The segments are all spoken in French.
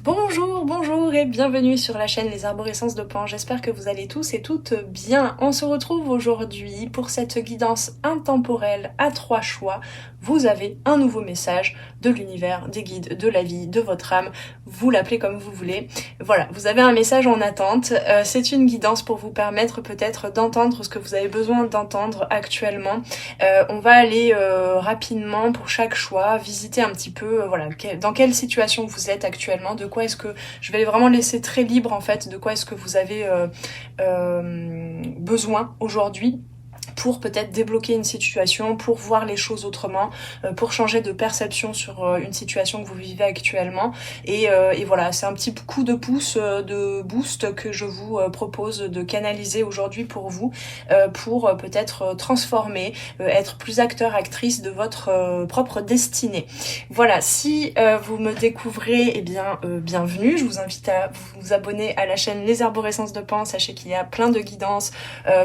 Bonjour et bienvenue sur la chaîne Les Arborescences de Pan. J'espère que vous allez tous et toutes bien. On se retrouve aujourd'hui pour cette guidance intemporelle à 3 choix. Vous avez un nouveau message de l'univers, des guides, de la vie, de votre âme. Vous l'appelez comme vous voulez. Voilà, vous avez un message en attente. C'est une guidance pour vous permettre peut-être d'entendre ce que vous avez besoin d'entendre actuellement. On va aller rapidement pour chaque choix, visiter un petit peu voilà, dans quelle situation vous êtes actuellement, de quoi est-ce que je vais vraiment laisser très libre en fait, de quoi est-ce que vous avez besoin aujourd'hui pour peut-être débloquer une situation, pour voir les choses autrement, pour changer de perception sur une situation que vous vivez actuellement. Et voilà, c'est un petit coup de pouce, de boost que je vous propose de canaliser aujourd'hui pour vous, pour peut-être transformer, être plus acteur, actrice de votre propre destinée. Voilà, si vous me découvrez, eh bien, bienvenue. Je vous invite à vous abonner à la chaîne Les Arborescences de Pan. Sachez qu'il y a plein de guidances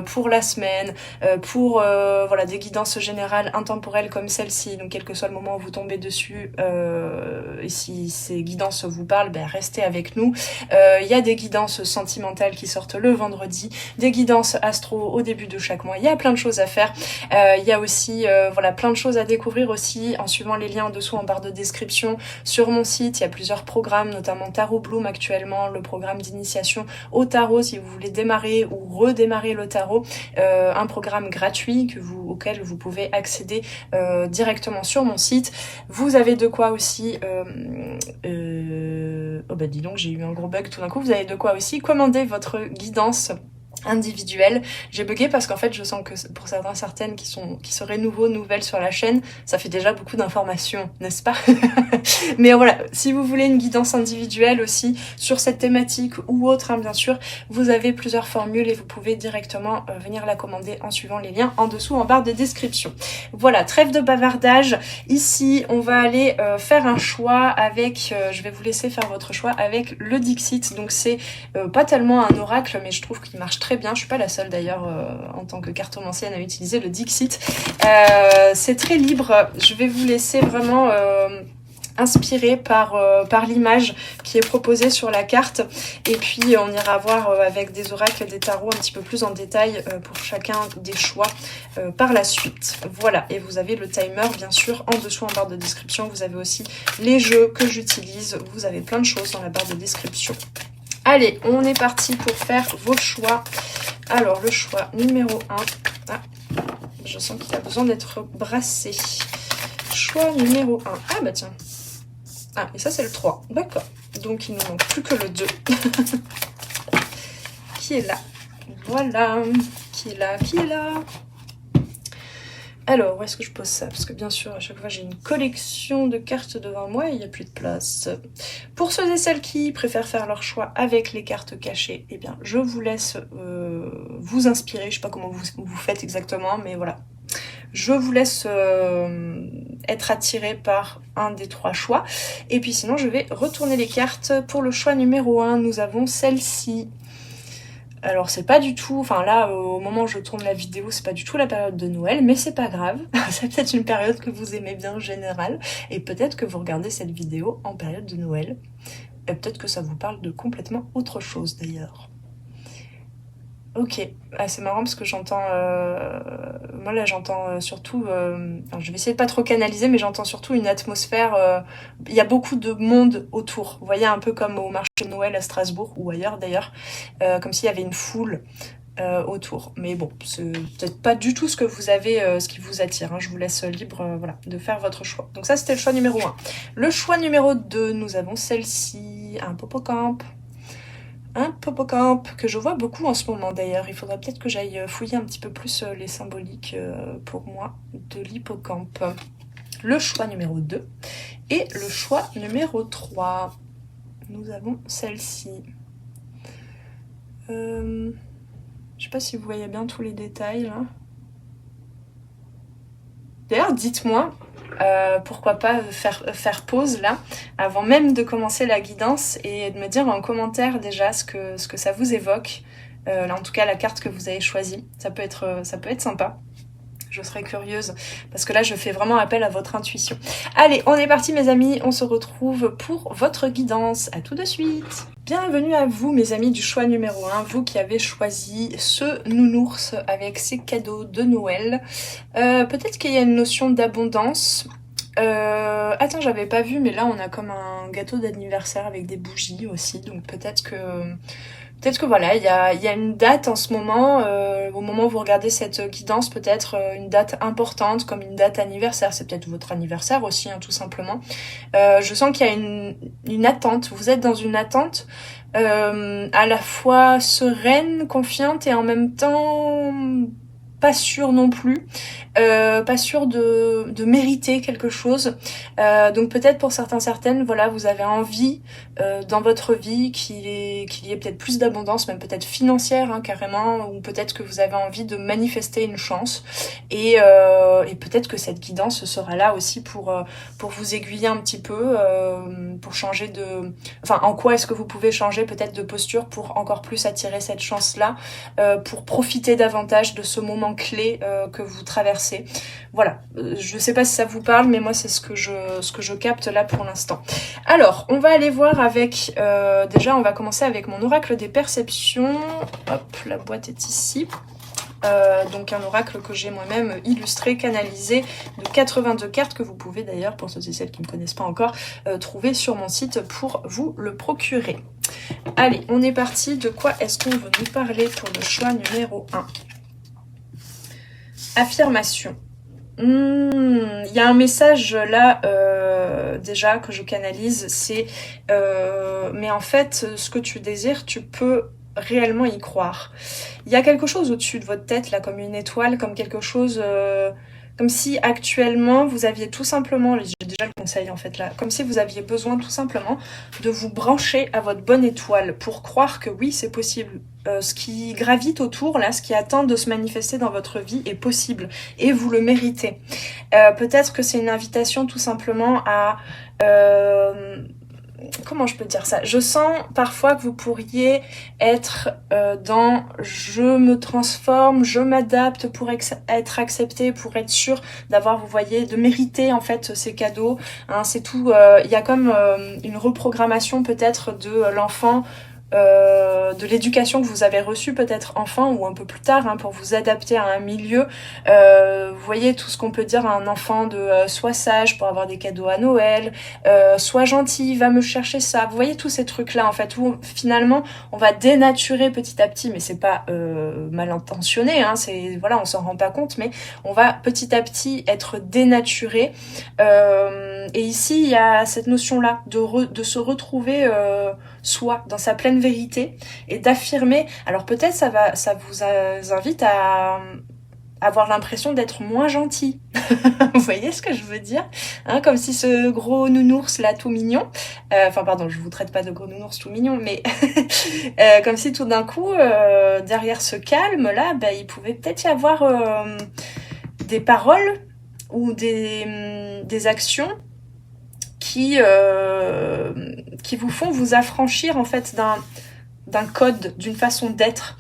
pour la semaine, pour voilà, des guidances générales intemporelles comme celle-ci, donc quel que soit le moment où vous tombez dessus, et si ces guidances vous parlent, ben restez avec nous. Il y a des guidances sentimentales qui sortent le vendredi, des guidances astro au début de chaque mois, il y a plein de choses à faire. Il y a aussi voilà, plein de choses à découvrir aussi en suivant les liens en dessous en barre de description. Sur mon site, il y a plusieurs programmes, notamment Tarot Bloom actuellement, le programme d'initiation au tarot si vous voulez démarrer ou redémarrer le tarot, un programme gratuit auquel vous pouvez accéder directement sur mon site. Vous avez de quoi aussi oh bah dis donc, j'ai eu un gros bug tout d'un coup. Vous avez de quoi aussi commander votre guidance individuelle. J'ai bugué parce qu'en fait je sens que pour certaines qui seraient nouvelles sur la chaîne, ça fait déjà beaucoup d'informations, n'est-ce pas? Mais voilà, si vous voulez une guidance individuelle aussi sur cette thématique ou autre, hein, bien sûr, vous avez plusieurs formules et vous pouvez directement venir la commander en suivant les liens en dessous en barre de description. Voilà, trêve de bavardage. Ici, on va aller faire un choix avec, je vais vous laisser faire votre choix avec le Dixit. Donc c'est pas tellement un oracle, mais je trouve qu'il marche très bien. Je suis pas la seule d'ailleurs en tant que cartomancienne à utiliser le Dixit. C'est très libre. Je vais vous laisser vraiment inspiré par l'image qui est proposée sur la carte, et puis on ira voir avec des oracles et des tarots un petit peu plus en détail pour chacun des choix par la suite. Voilà, et vous avez le timer bien sûr en dessous en barre de description. Vous avez aussi les jeux que j'utilise, vous avez plein de choses dans la barre de description. Allez, on est parti pour faire vos choix. Alors le choix numéro 1, ah, je sens qu'il a besoin d'être brassé. Choix numéro 1, ah bah tiens. Ah, et ça c'est le 3, d'accord. Donc il ne manque plus que le 2. Qui est là? Voilà. Qui est là? Qui est là? Alors, où est-ce que je pose ça? Parce que bien sûr, à chaque fois, j'ai une collection de cartes devant moi et il n'y a plus de place. Pour ceux et celles qui préfèrent faire leur choix avec les cartes cachées, eh bien, je vous laisse vous inspirer. Je ne sais pas comment vous faites exactement, mais voilà. Je vous laisse être attiré par un des 3 choix. Et puis sinon, je vais retourner les cartes. Pour le choix numéro 1, nous avons celle-ci. Alors c'est pas du tout, enfin là au moment où je tourne la vidéo, c'est pas du tout la période de Noël, mais c'est pas grave. C'est peut-être une période que vous aimez bien en général, et peut-être que vous regardez cette vidéo en période de Noël. Et peut-être que ça vous parle de complètement autre chose d'ailleurs. Ok, ah, c'est marrant parce que j'entends, moi là j'entends surtout, je vais essayer de pas trop canaliser, mais j'entends surtout une atmosphère, il y a beaucoup de monde autour, vous voyez, un peu comme au marché de Noël à Strasbourg ou ailleurs d'ailleurs, comme s'il y avait une foule autour. Mais bon, c'est peut-être pas du tout ce que vous avez, ce qui vous attire, hein. Je vous laisse libre voilà, de faire votre choix. Donc ça c'était le choix numéro 1. Le choix numéro 2, nous avons celle-ci, un Popocamp. Un Popocamp que je vois beaucoup en ce moment d'ailleurs. Il faudrait peut-être que j'aille fouiller un petit peu plus les symboliques pour moi de l'hippocampe. Le choix numéro 2 et le choix numéro 3. Nous avons celle-ci. Je sais pas si vous voyez bien tous les détails là. D'ailleurs, dites-moi, pourquoi pas faire pause là, avant même de commencer la guidance, et de me dire en commentaire déjà ce que ça vous évoque. Là, en tout cas, la carte que vous avez choisie, ça peut être sympa. Je serais curieuse, parce que là, je fais vraiment appel à votre intuition. Allez, on est parti mes amis, on se retrouve pour votre guidance. À tout de suite. Bienvenue à vous mes amis du choix numéro 1, vous qui avez choisi ce nounours avec ses cadeaux de Noël. Peut-être qu'il y a une notion d'abondance. Attends, j'avais pas vu, mais là on a comme un gâteau d'anniversaire avec des bougies aussi, donc peut-être que voilà, il y a une date en ce moment, au moment où vous regardez cette guidance, peut-être une date importante, comme une date anniversaire, c'est peut-être votre anniversaire aussi, hein, tout simplement. Je sens qu'il y a une attente, vous êtes dans une attente à la fois sereine, confiante et en même temps pas sûre non plus, pas sûre de mériter quelque chose. Donc peut-être pour certaines, voilà, vous avez envie dans votre vie qu'il y ait peut-être plus d'abondance, même peut-être financière, hein, carrément, ou peut-être que vous avez envie de manifester une chance. Et peut-être que cette guidance sera là aussi pour vous aiguiller un petit peu, pour changer de... Enfin, en quoi est-ce que vous pouvez changer peut-être de posture pour encore plus attirer cette chance-là, pour profiter davantage de ce moment clé que vous traversez. Voilà, je sais pas si ça vous parle, mais moi c'est ce que je capte là pour l'instant. Alors, on va aller voir avec... déjà, on va commencer avec mon oracle des perceptions. Hop, la boîte est ici. Donc un oracle que j'ai moi-même illustré, canalisé, de 82 cartes que vous pouvez d'ailleurs, pour ceux et celles qui ne me connaissent pas encore, trouver sur mon site pour vous le procurer. Allez, on est parti. De quoi est-ce qu'on veut nous parler pour le choix numéro 1 ? Affirmation. Il y a un message là déjà que je canalise, c'est mais en fait ce que tu désires, tu peux réellement y croire. Il y a quelque chose au-dessus de votre tête là, comme une étoile, comme quelque chose, comme si actuellement vous aviez tout simplement, j'ai déjà le conseil en fait là, comme si vous aviez besoin tout simplement de vous brancher à votre bonne étoile pour croire que oui c'est possible. Ce qui gravite autour, là, ce qui attend de se manifester dans votre vie est possible et vous le méritez. Peut-être que c'est une invitation tout simplement à... comment je peux dire ça ? Je sens parfois que vous pourriez être dans je me transforme, je m'adapte pour être accepté, pour être sûr d'avoir, vous voyez, de mériter en fait ces cadeaux. Hein, c'est tout. Il y a comme une reprogrammation peut-être de l'enfant. De l'éducation que vous avez reçue peut-être enfant ou un peu plus tard, hein, pour vous adapter à un milieu. Vous voyez tout ce qu'on peut dire à un enfant de sois sage pour avoir des cadeaux à Noël, sois gentil, va me chercher ça. Vous voyez tous ces trucs-là en fait où finalement on va dénaturer petit à petit, mais c'est pas mal intentionné, hein, c'est voilà, on s'en rend pas compte, mais on va petit à petit être dénaturé. Et ici il y a cette notion-là de se retrouver soi dans sa pleine vérité et d'affirmer. Alors peut-être ça vous invite à avoir l'impression d'être moins gentil. Vous voyez ce que je veux dire, hein, comme si ce gros nounours là tout mignon, enfin pardon, je vous traite pas de gros nounours tout mignon, mais comme si tout d'un coup derrière ce calme là, il pouvait peut-être y avoir des paroles ou des actions qui vous font vous affranchir en fait d'un code, d'une façon d'être,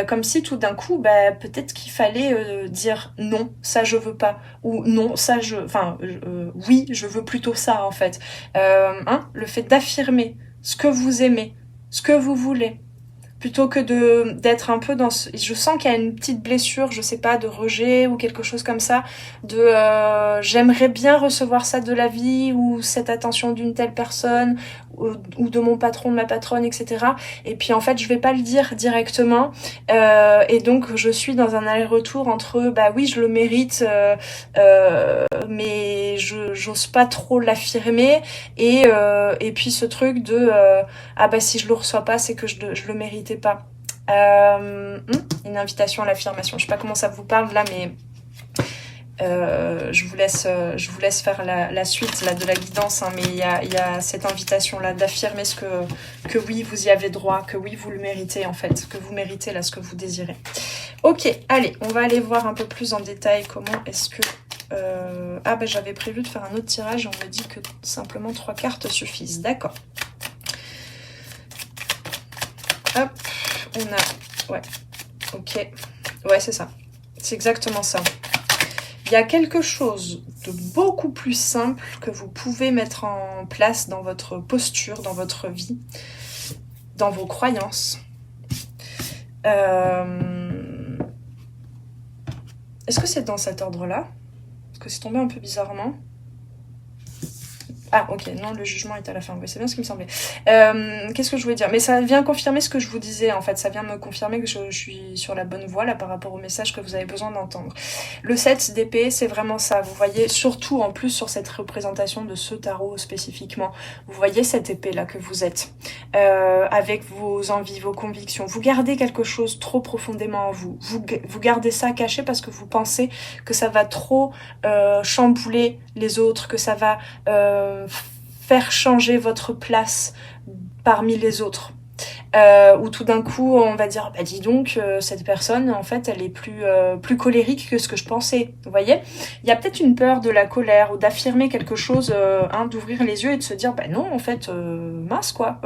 comme si tout d'un coup, peut-être qu'il fallait dire non, ça je veux pas, ou non, ça oui, je veux plutôt ça en fait. Le fait d'affirmer ce que vous aimez, ce que vous voulez, plutôt que d'être un peu dans je sens qu'il y a une petite blessure, je sais pas, de rejet ou quelque chose comme ça, de j'aimerais bien recevoir ça de la vie ou cette attention d'une telle personne ou de mon patron, de ma patronne, etc. Et puis en fait je vais pas le dire directement et donc je suis dans un aller-retour entre oui je le mérite mais j'ose pas trop l'affirmer et puis ce truc de si je le reçois pas c'est que je le méritais pas. Une invitation à l'affirmation, je sais pas comment ça vous parle là, mais je vous laisse faire la suite là de la guidance, hein, mais il y a cette invitation là d'affirmer que oui vous y avez droit, que oui vous le méritez en fait, que vous méritez là ce que vous désirez. Ok, allez, on va aller voir un peu plus en détail comment est-ce que j'avais prévu de faire un autre tirage et on me dit que simplement 3 cartes suffisent, d'accord. Hop, on a... Ouais, ok. Ouais, c'est ça. C'est exactement ça. Il y a quelque chose de beaucoup plus simple que vous pouvez mettre en place dans votre posture, dans votre vie, dans vos croyances. Est-ce que c'est dans cet ordre-là? Parce que c'est tombé un peu bizarrement. Ah, ok, non, le jugement est à la fin. Oui, c'est bien ce qui me semblait. Qu'est-ce que je voulais dire? Mais ça vient confirmer ce que je vous disais, en fait. Ça vient me confirmer que je suis sur la bonne voie, là, par rapport au message que vous avez besoin d'entendre. Le 7 d'épée, c'est vraiment ça. Vous voyez, surtout, en plus, sur cette représentation de ce tarot spécifiquement, vous voyez cette épée-là que vous êtes, avec vos envies, vos convictions. Vous gardez quelque chose trop profondément en vous. Vous gardez ça caché parce que vous pensez que ça va trop chambouler les autres, que ça va faire changer votre place parmi les autres. Où tout d'un coup on va dire bah dis donc cette personne en fait elle est plus colérique que ce que je pensais, vous voyez, il y a peut-être une peur de la colère ou d'affirmer quelque chose, d'ouvrir les yeux et de se dire bah non en fait mince quoi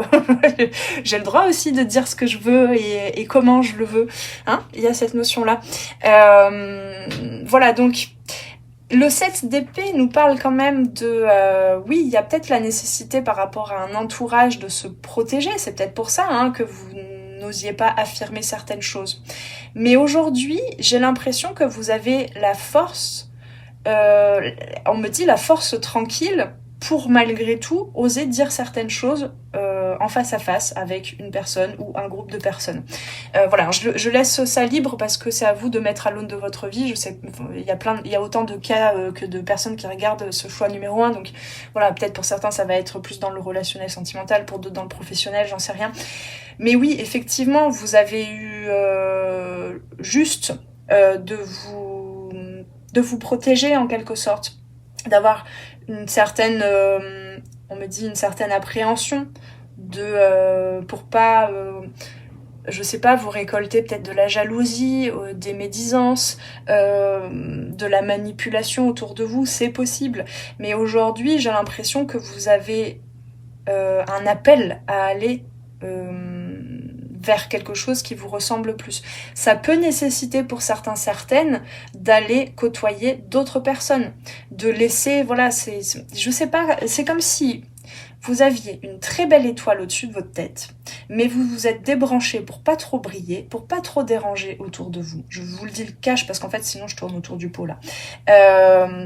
j'ai le droit aussi de dire ce que je veux et comment je le veux, hein, il y a cette notion là, voilà. Donc le 7 d'épée nous parle quand même de... oui, il y a peut-être la nécessité par rapport à un entourage de se protéger. C'est peut-être pour ça que vous n'osiez pas affirmer certaines choses. Mais aujourd'hui, j'ai l'impression que vous avez la force... on me dit la force tranquille pour malgré tout oser dire certaines choses en face à face avec une personne ou un groupe de personnes. Voilà, je laisse ça libre parce que c'est à vous de mettre à l'aune de votre vie. Je sais, il y a autant de cas que de personnes qui regardent ce choix numéro 1. Donc voilà, peut-être pour certains ça va être plus dans le relationnel sentimental, pour d'autres dans le professionnel, j'en sais rien. Mais oui, effectivement, vous avez eu juste de vous protéger en quelque sorte, d'avoir une certaine, on me dit une certaine appréhension pour pas, je sais pas, vous récolter peut-être de la jalousie, des médisances, de la manipulation autour de vous, c'est possible. Mais aujourd'hui, j'ai l'impression que vous avez un appel à aller vers quelque chose qui vous ressemble plus. Ça peut nécessiter pour certaines d'aller côtoyer d'autres personnes, de laisser, voilà, je sais pas, c'est comme si vous aviez une très belle étoile au-dessus de votre tête, mais vous vous êtes débranché pour pas trop briller, pour pas trop déranger autour de vous. Je vous le dis le cache parce qu'en fait sinon je tourne autour du pot là.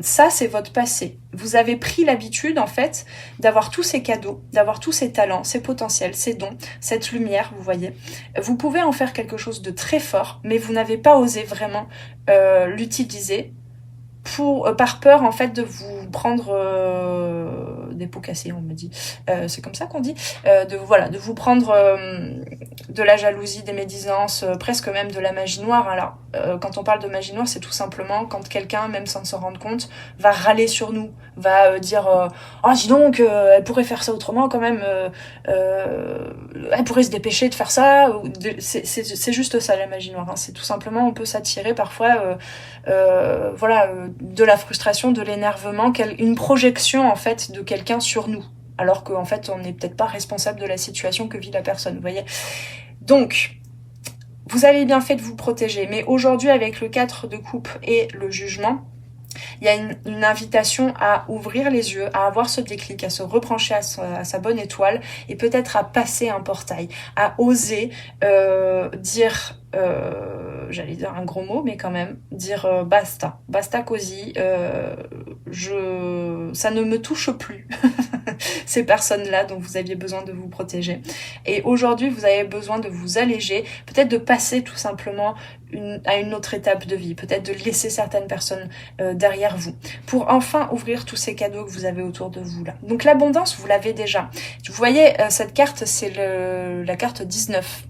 Ça c'est votre passé. Vous avez pris l'habitude en fait d'avoir tous ces cadeaux, d'avoir tous ces talents, ces potentiels, ces dons, cette lumière, vous voyez. Vous pouvez en faire quelque chose de très fort, mais vous n'avez pas osé vraiment l'utiliser par peur en fait de vous prendre des pots cassés, on me dit, c'est comme ça qu'on dit, de vous prendre de la jalousie, des médisances, presque même de la magie noire. Alors quand on parle de magie noire, c'est tout simplement quand quelqu'un, même sans s'en rendre compte, va râler sur nous, va dire oh dis donc elle pourrait faire ça autrement quand même, elle pourrait se dépêcher de faire ça, c'est juste ça la magie noire, hein. C'est tout simplement, on peut s'attirer parfois de la frustration, de l'énervement, une projection en fait de quelqu'un sur nous, alors qu'en fait on n'est peut-être pas responsable de la situation que vit la personne, vous voyez. Donc vous avez bien fait de vous protéger, mais aujourd'hui avec le 4 de coupe et le jugement, il y a une invitation à ouvrir les yeux, à avoir ce déclic, à se rebrancher à sa bonne étoile et peut-être à passer un portail, à oser dire, j'allais dire un gros mot, mais quand même, dire basta così, ça ne me touche plus, ces personnes-là dont vous aviez besoin de vous protéger. Et aujourd'hui, vous avez besoin de vous alléger, peut-être de passer tout simplement à une autre étape de vie, peut-être de laisser certaines personnes derrière vous, pour enfin ouvrir tous ces cadeaux que vous avez autour de vous là. Donc l'abondance, vous l'avez déjà. Vous voyez, cette carte, c'est la carte 19,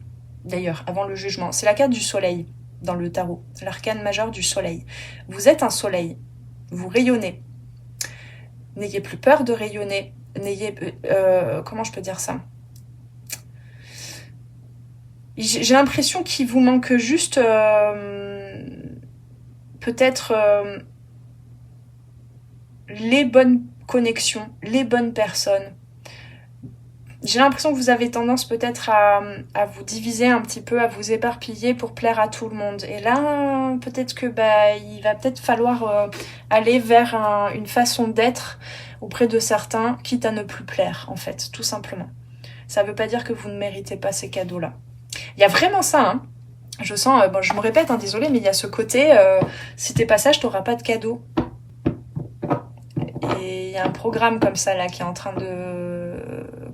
d'ailleurs, avant le jugement. C'est la carte du soleil dans le tarot, l'arcane majeur du soleil. Vous êtes un soleil, vous rayonnez. N'ayez plus peur de rayonner. Comment je peux dire ça ? J'ai l'impression qu'il vous manque juste peut-être les bonnes connexions, les bonnes personnes, J'ai l'impression que vous avez tendance peut-être à vous diviser un petit peu, à vous éparpiller pour plaire à tout le monde. Et là, peut-être que il va peut-être falloir aller vers une façon d'être auprès de certains, quitte à ne plus plaire, en fait, tout simplement. Ça veut pas dire que vous ne méritez pas ces cadeaux-là. Il y a vraiment ça, hein. Je sens, bon, je me répète, hein, désolée, mais il y a ce côté, si t'es pas sage, t'auras pas de cadeau. Et il y a un programme comme ça, là, qui est en train de...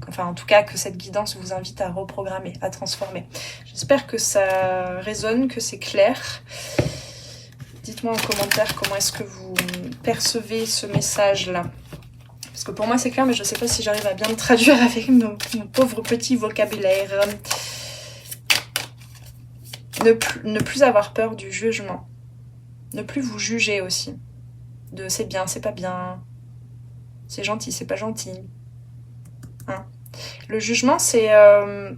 Enfin, en tout cas, que cette guidance vous invite à reprogrammer, à transformer. J'espère que ça résonne, que c'est clair. Dites-moi en commentaire comment est-ce que vous percevez ce message-là. Parce que pour moi, c'est clair, mais je sais pas si j'arrive à bien le traduire avec mon pauvre petit vocabulaire. Ne plus avoir peur du jugement. Ne plus vous juger aussi. De c'est bien, c'est pas bien. C'est gentil, c'est pas gentil. Hein. Le jugement, c'est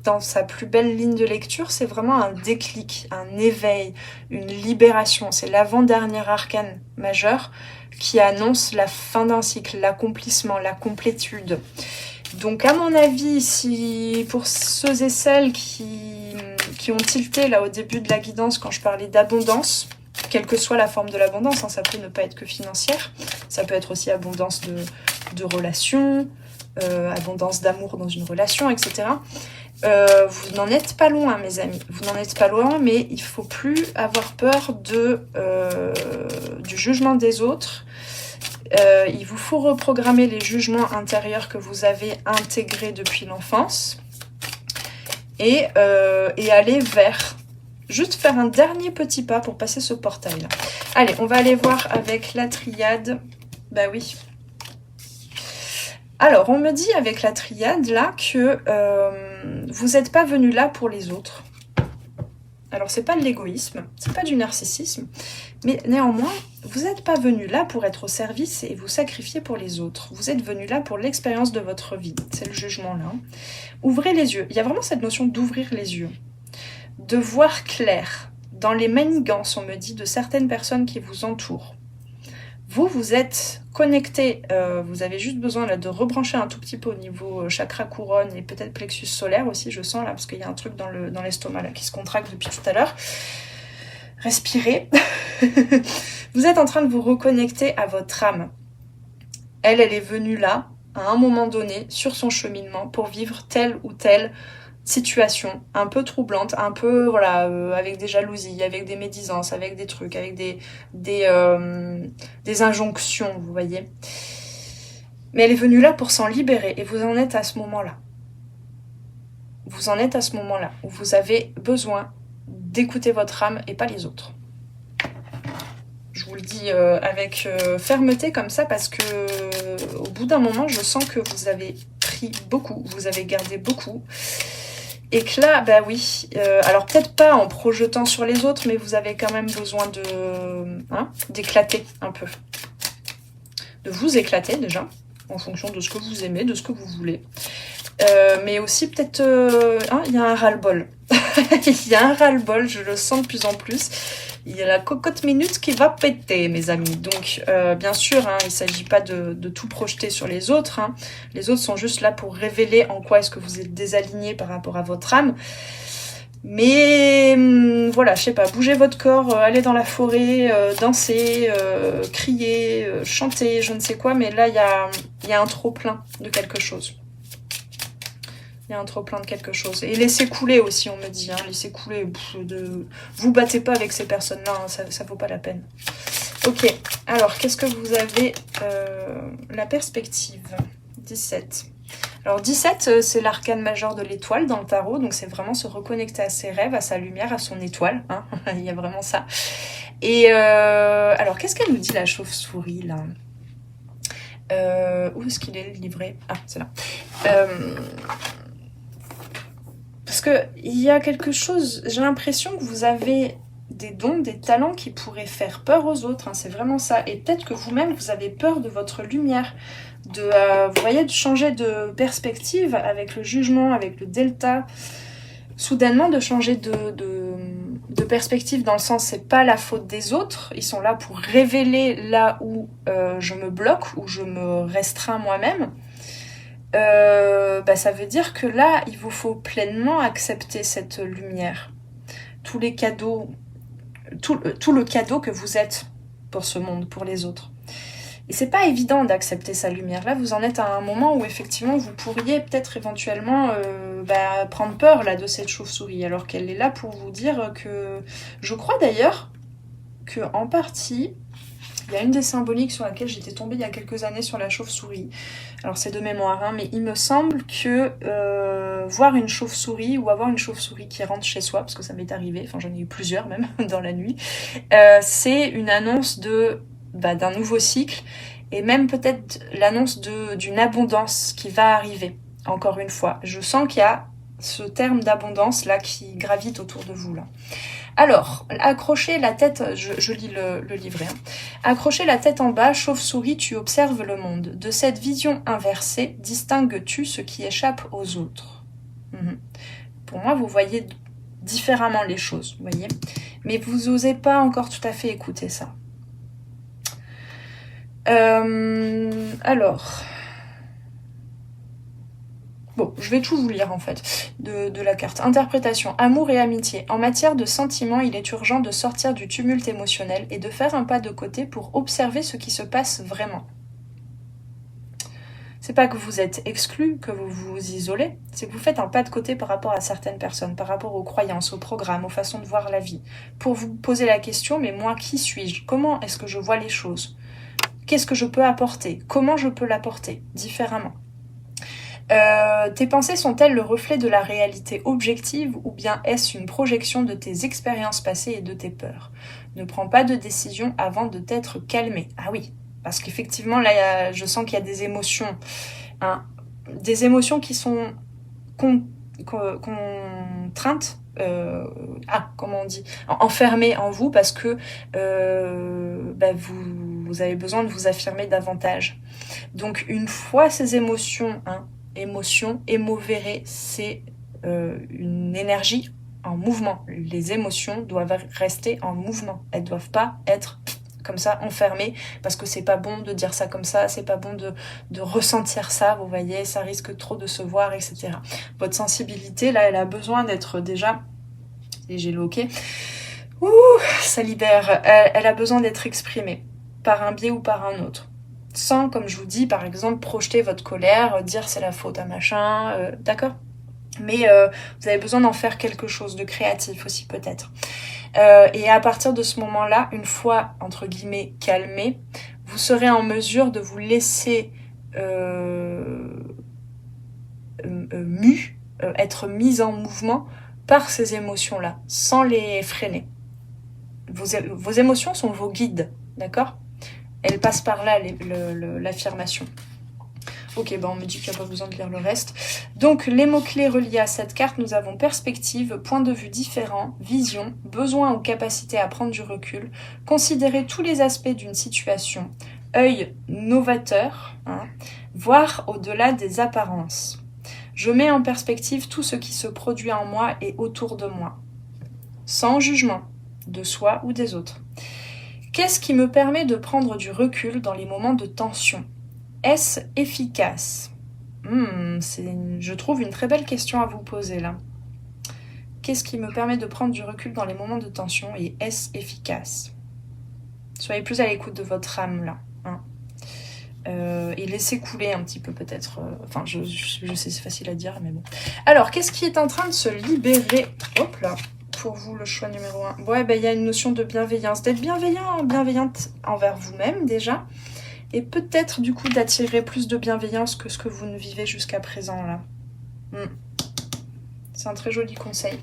dans sa plus belle ligne de lecture, c'est vraiment un déclic, un éveil, une libération. C'est l'avant-dernier arcane majeur qui annonce la fin d'un cycle, l'accomplissement, la complétude. Donc à mon avis, si pour ceux et celles qui ont tilté là au début de la guidance quand je parlais d'abondance, quelle que soit la forme de l'abondance, hein, ça peut ne pas être que financière, ça peut être aussi abondance de relations, abondance d'amour dans une relation, etc. Vous n'en êtes pas loin, mes amis. Vous n'en êtes pas loin, mais il ne faut plus avoir peur du jugement des autres. Il vous faut reprogrammer les jugements intérieurs que vous avez intégrés depuis l'enfance et aller vers... Juste faire un dernier petit pas pour passer ce portail-là. Allez, on va aller voir avec la triade. Bah oui. Alors, on me dit avec la triade, là, que vous n'êtes pas venu là pour les autres. Alors, c'est pas de l'égoïsme, c'est pas du narcissisme, mais néanmoins, vous n'êtes pas venu là pour être au service et vous sacrifier pour les autres. Vous êtes venu là pour l'expérience de votre vie. C'est le jugement, là. Ouvrez les yeux. Il y a vraiment cette notion d'ouvrir les yeux. De voir clair dans les manigances, on me dit, de certaines personnes qui vous entourent. Vous êtes connecté, vous avez juste besoin là, de rebrancher un tout petit peu au niveau chakra couronne et peut-être plexus solaire aussi, je sens là, parce qu'il y a un truc dans l'estomac là qui se contracte depuis tout à l'heure. Respirez. Vous êtes en train de vous reconnecter à votre âme. Elle est venue là, à un moment donné, sur son cheminement, pour vivre telle ou telle situation un peu troublante, un peu voilà, avec des jalousies, avec des médisances, avec des trucs, avec des injonctions, vous voyez. Mais elle est venue là pour s'en libérer et vous en êtes à ce moment-là. Vous en êtes à ce moment-là où vous avez besoin d'écouter votre âme et pas les autres. Je vous le dis avec fermeté comme ça parce que au bout d'un moment, je sens que vous avez pris beaucoup, vous avez gardé beaucoup. Et que là, bah oui, alors peut-être pas en projetant sur les autres, mais vous avez quand même besoin d'éclater un peu. De vous éclater déjà, en fonction de ce que vous aimez, de ce que vous voulez. Mais aussi peut-être, il y a un ras-le-bol. Il y a un ras-le-bol, je le sens de plus en plus. Il y a la cocotte minute qui va péter, mes amis. Donc, bien sûr, hein, il ne s'agit pas de tout projeter sur les autres. Hein. Les autres sont juste là pour révéler en quoi est-ce que vous êtes désaligné par rapport à votre âme. Mais voilà, je sais pas, bougez votre corps, allez dans la forêt, dansez, criez, chantez, je ne sais quoi. Mais là, il y a un trop-plein de quelque chose. Il y a un trop-plein de quelque chose. Et laissez couler aussi, on me dit. Hein, laissez couler. Vous battez pas avec ces personnes-là, hein, ça vaut pas la peine. Ok, alors, qu'est-ce que vous avez la perspective 17. Alors 17, c'est l'arcane majeur de l'étoile dans le tarot. Donc c'est vraiment se reconnecter à ses rêves, à sa lumière, à son étoile. Hein. Il y a vraiment ça. Et alors, qu'est-ce qu'elle nous dit, la chauve-souris, là où est-ce qu'il est le livret? Ah, c'est là. Parce que il y a quelque chose, j'ai l'impression que vous avez des dons, des talents qui pourraient faire peur aux autres, hein, c'est vraiment ça. Et peut-être que vous-même, vous avez peur de votre lumière, vous voyez, de changer de perspective avec le jugement, avec le delta, soudainement de changer de perspective dans le sens, c'est pas la faute des autres, ils sont là pour révéler là où je me bloque, où je me restreins moi-même. ça veut dire que là, il vous faut pleinement accepter cette lumière. Tous les cadeaux, tout le cadeau que vous êtes pour ce monde, pour les autres. Et c'est pas évident d'accepter sa lumière. Là, vous en êtes à un moment où effectivement, vous pourriez peut-être éventuellement prendre peur là de cette chauve-souris, alors qu'elle est là pour vous dire que... Je crois d'ailleurs que en partie, il y a une des symboliques sur laquelle j'étais tombée il y a quelques années sur la chauve-souris. Alors c'est de mémoire, hein, mais il me semble que voir une chauve-souris ou avoir une chauve-souris qui rentre chez soi, parce que ça m'est arrivé, enfin j'en ai eu plusieurs même dans la nuit, c'est une annonce d'un nouveau cycle et même peut-être l'annonce d'une abondance qui va arriver, encore une fois. Je sens qu'il y a ce terme d'abondance là qui gravite autour de vous là. Alors, accrochez la tête, je lis le livret. Hein. Accrochez la tête en bas, chauve-souris, tu observes le monde. De cette vision inversée, distingues-tu ce qui échappe aux autres. Pour moi, vous voyez différemment les choses, vous voyez. Mais vous n'osez pas encore tout à fait écouter ça. Alors... Bon, je vais tout vous lire en fait, de la carte. Interprétation, amour et amitié. En matière de sentiments, il est urgent de sortir du tumulte émotionnel et de faire un pas de côté pour observer ce qui se passe vraiment. C'est pas que vous êtes exclu, que vous vous isolez, c'est que vous faites un pas de côté par rapport à certaines personnes, par rapport aux croyances, aux programmes, aux façons de voir la vie. Pour vous poser la question, mais moi, qui suis-je? Comment est-ce que je vois les choses? Qu'est-ce que je peux apporter? Comment je peux l'apporter différemment? Tes pensées sont-elles le reflet de la réalité objective ou bien est-ce une projection de tes expériences passées et de tes peurs? Ne prends pas de décision avant de t'être calmé. Ah oui, parce qu'effectivement là je sens qu'il y a des émotions, hein, des émotions qui sont contraintes, comment on dit, enfermées en vous parce que vous avez besoin de vous affirmer davantage. Donc une fois ces émotions, émoveré, c'est une énergie en mouvement. Les émotions doivent rester en mouvement. Elles ne doivent pas être comme ça enfermées parce que c'est pas bon de dire ça comme ça, c'est pas bon de ressentir ça, vous voyez, ça risque trop de se voir, etc. Votre sensibilité, là, elle a besoin d'être déjà... Et j'ai loqué. Ouh, ça libère. Elle a besoin d'être exprimée par un biais ou par un autre. Sans, comme je vous dis, par exemple, projeter votre colère, dire c'est la faute à machin, d'accord? Mais vous avez besoin d'en faire quelque chose de créatif aussi peut-être. Et à partir de ce moment-là, une fois, entre guillemets, calmé, vous serez en mesure de vous laisser être mise en mouvement par ces émotions-là, sans les freiner. Vos émotions sont vos guides, d'accord? Elle passe par là, l'affirmation. Ok, on me dit qu'il n'y a pas besoin de lire le reste. Donc, les mots-clés reliés à cette carte, nous avons perspective, point de vue différent, vision, besoin ou capacité à prendre du recul, considérer tous les aspects d'une situation, œil novateur, voir au-delà des apparences. Je mets en perspective tout ce qui se produit en moi et autour de moi, sans jugement, de soi ou des autres. Qu'est-ce qui me permet de prendre du recul dans les moments de tension? Est-ce efficace? Je trouve une très belle question à vous poser là. Qu'est-ce qui me permet de prendre du recul dans les moments de tension et est-ce efficace? Soyez plus à l'écoute de votre âme là. Et laissez couler un petit peu peut-être. Je sais, c'est facile à dire, mais bon. Alors, qu'est-ce qui est en train de se libérer? Hop là. Pour vous, le choix numéro 1. Ouais, il y a une notion de bienveillance. D'être bienveillante envers vous-même, déjà. Et peut-être, du coup, d'attirer plus de bienveillance que ce que vous ne vivez jusqu'à présent, là. C'est un très joli conseil.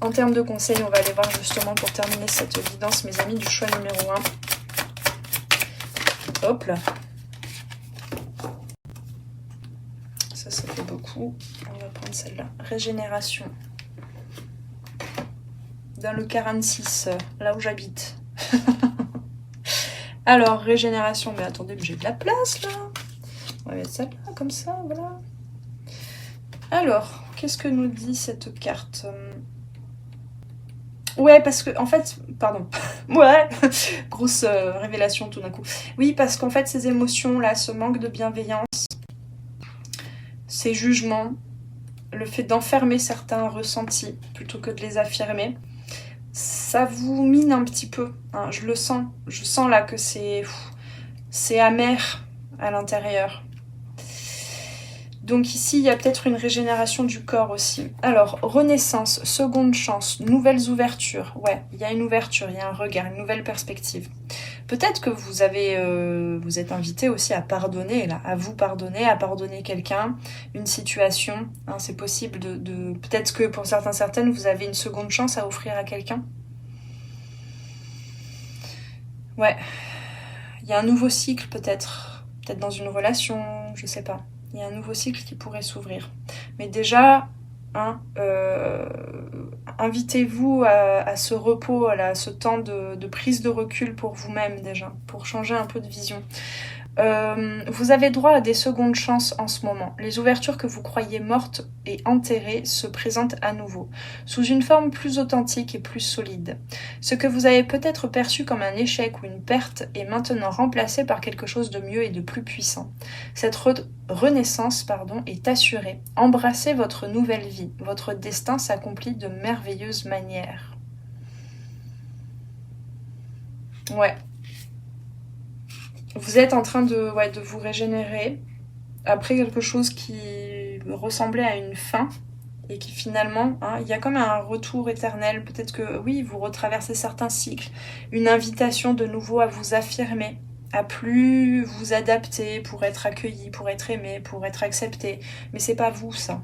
En termes de conseils, on va aller voir, justement, pour terminer cette guidance, mes amis, du choix numéro 1. Hop là. Ça fait beaucoup. On va prendre celle-là. Régénération. Dans le 46, là où j'habite. Alors, régénération. Mais attendez, j'ai de la place, là. On va mettre celle-là, comme ça, voilà. Alors, qu'est-ce que nous dit cette carte? Ouais, parce que, en fait, pardon. Ouais, grosse révélation tout d'un coup. Oui, parce qu'en fait, ces émotions-là, ce manque de bienveillance, ces jugements, le fait d'enfermer certains ressentis plutôt que de les affirmer, ça vous mine un petit peu, hein, je le sens. Je sens là que c'est amer à l'intérieur. Donc ici, il y a peut-être une régénération du corps aussi. Alors, renaissance, seconde chance, nouvelles ouvertures. Ouais, il y a une ouverture, il y a un regard, une nouvelle perspective. Peut-être que vous êtes invité aussi à pardonner, là, à pardonner quelqu'un, une situation. Hein, c'est possible peut-être que pour certaines, vous avez une seconde chance à offrir à quelqu'un. Ouais, il y a un nouveau cycle peut-être dans une relation, je sais pas. Il y a un nouveau cycle qui pourrait s'ouvrir. Mais déjà, hein, invitez-vous à ce repos, à ce temps de prise de recul pour vous-même déjà, pour changer un peu de vision. Vous avez droit à des secondes chances en ce moment. Les ouvertures que vous croyez mortes et enterrées se présentent à nouveau, sous une forme plus authentique et plus solide. Ce que vous avez peut-être perçu comme un échec ou une perte est maintenant remplacé par quelque chose de mieux et de plus puissant. Cette renaissance, est assurée. Embrassez votre nouvelle vie. Votre destin s'accomplit de merveilleuses manières. Ouais. Vous êtes en train de vous régénérer après quelque chose qui ressemblait à une fin et qui finalement, hein, il y a comme un retour éternel. Peut-être que oui, vous retraversez certains cycles, une invitation de nouveau à vous affirmer, à plus vous adapter pour être accueilli, pour être aimé, pour être accepté. Mais c'est pas vous ça.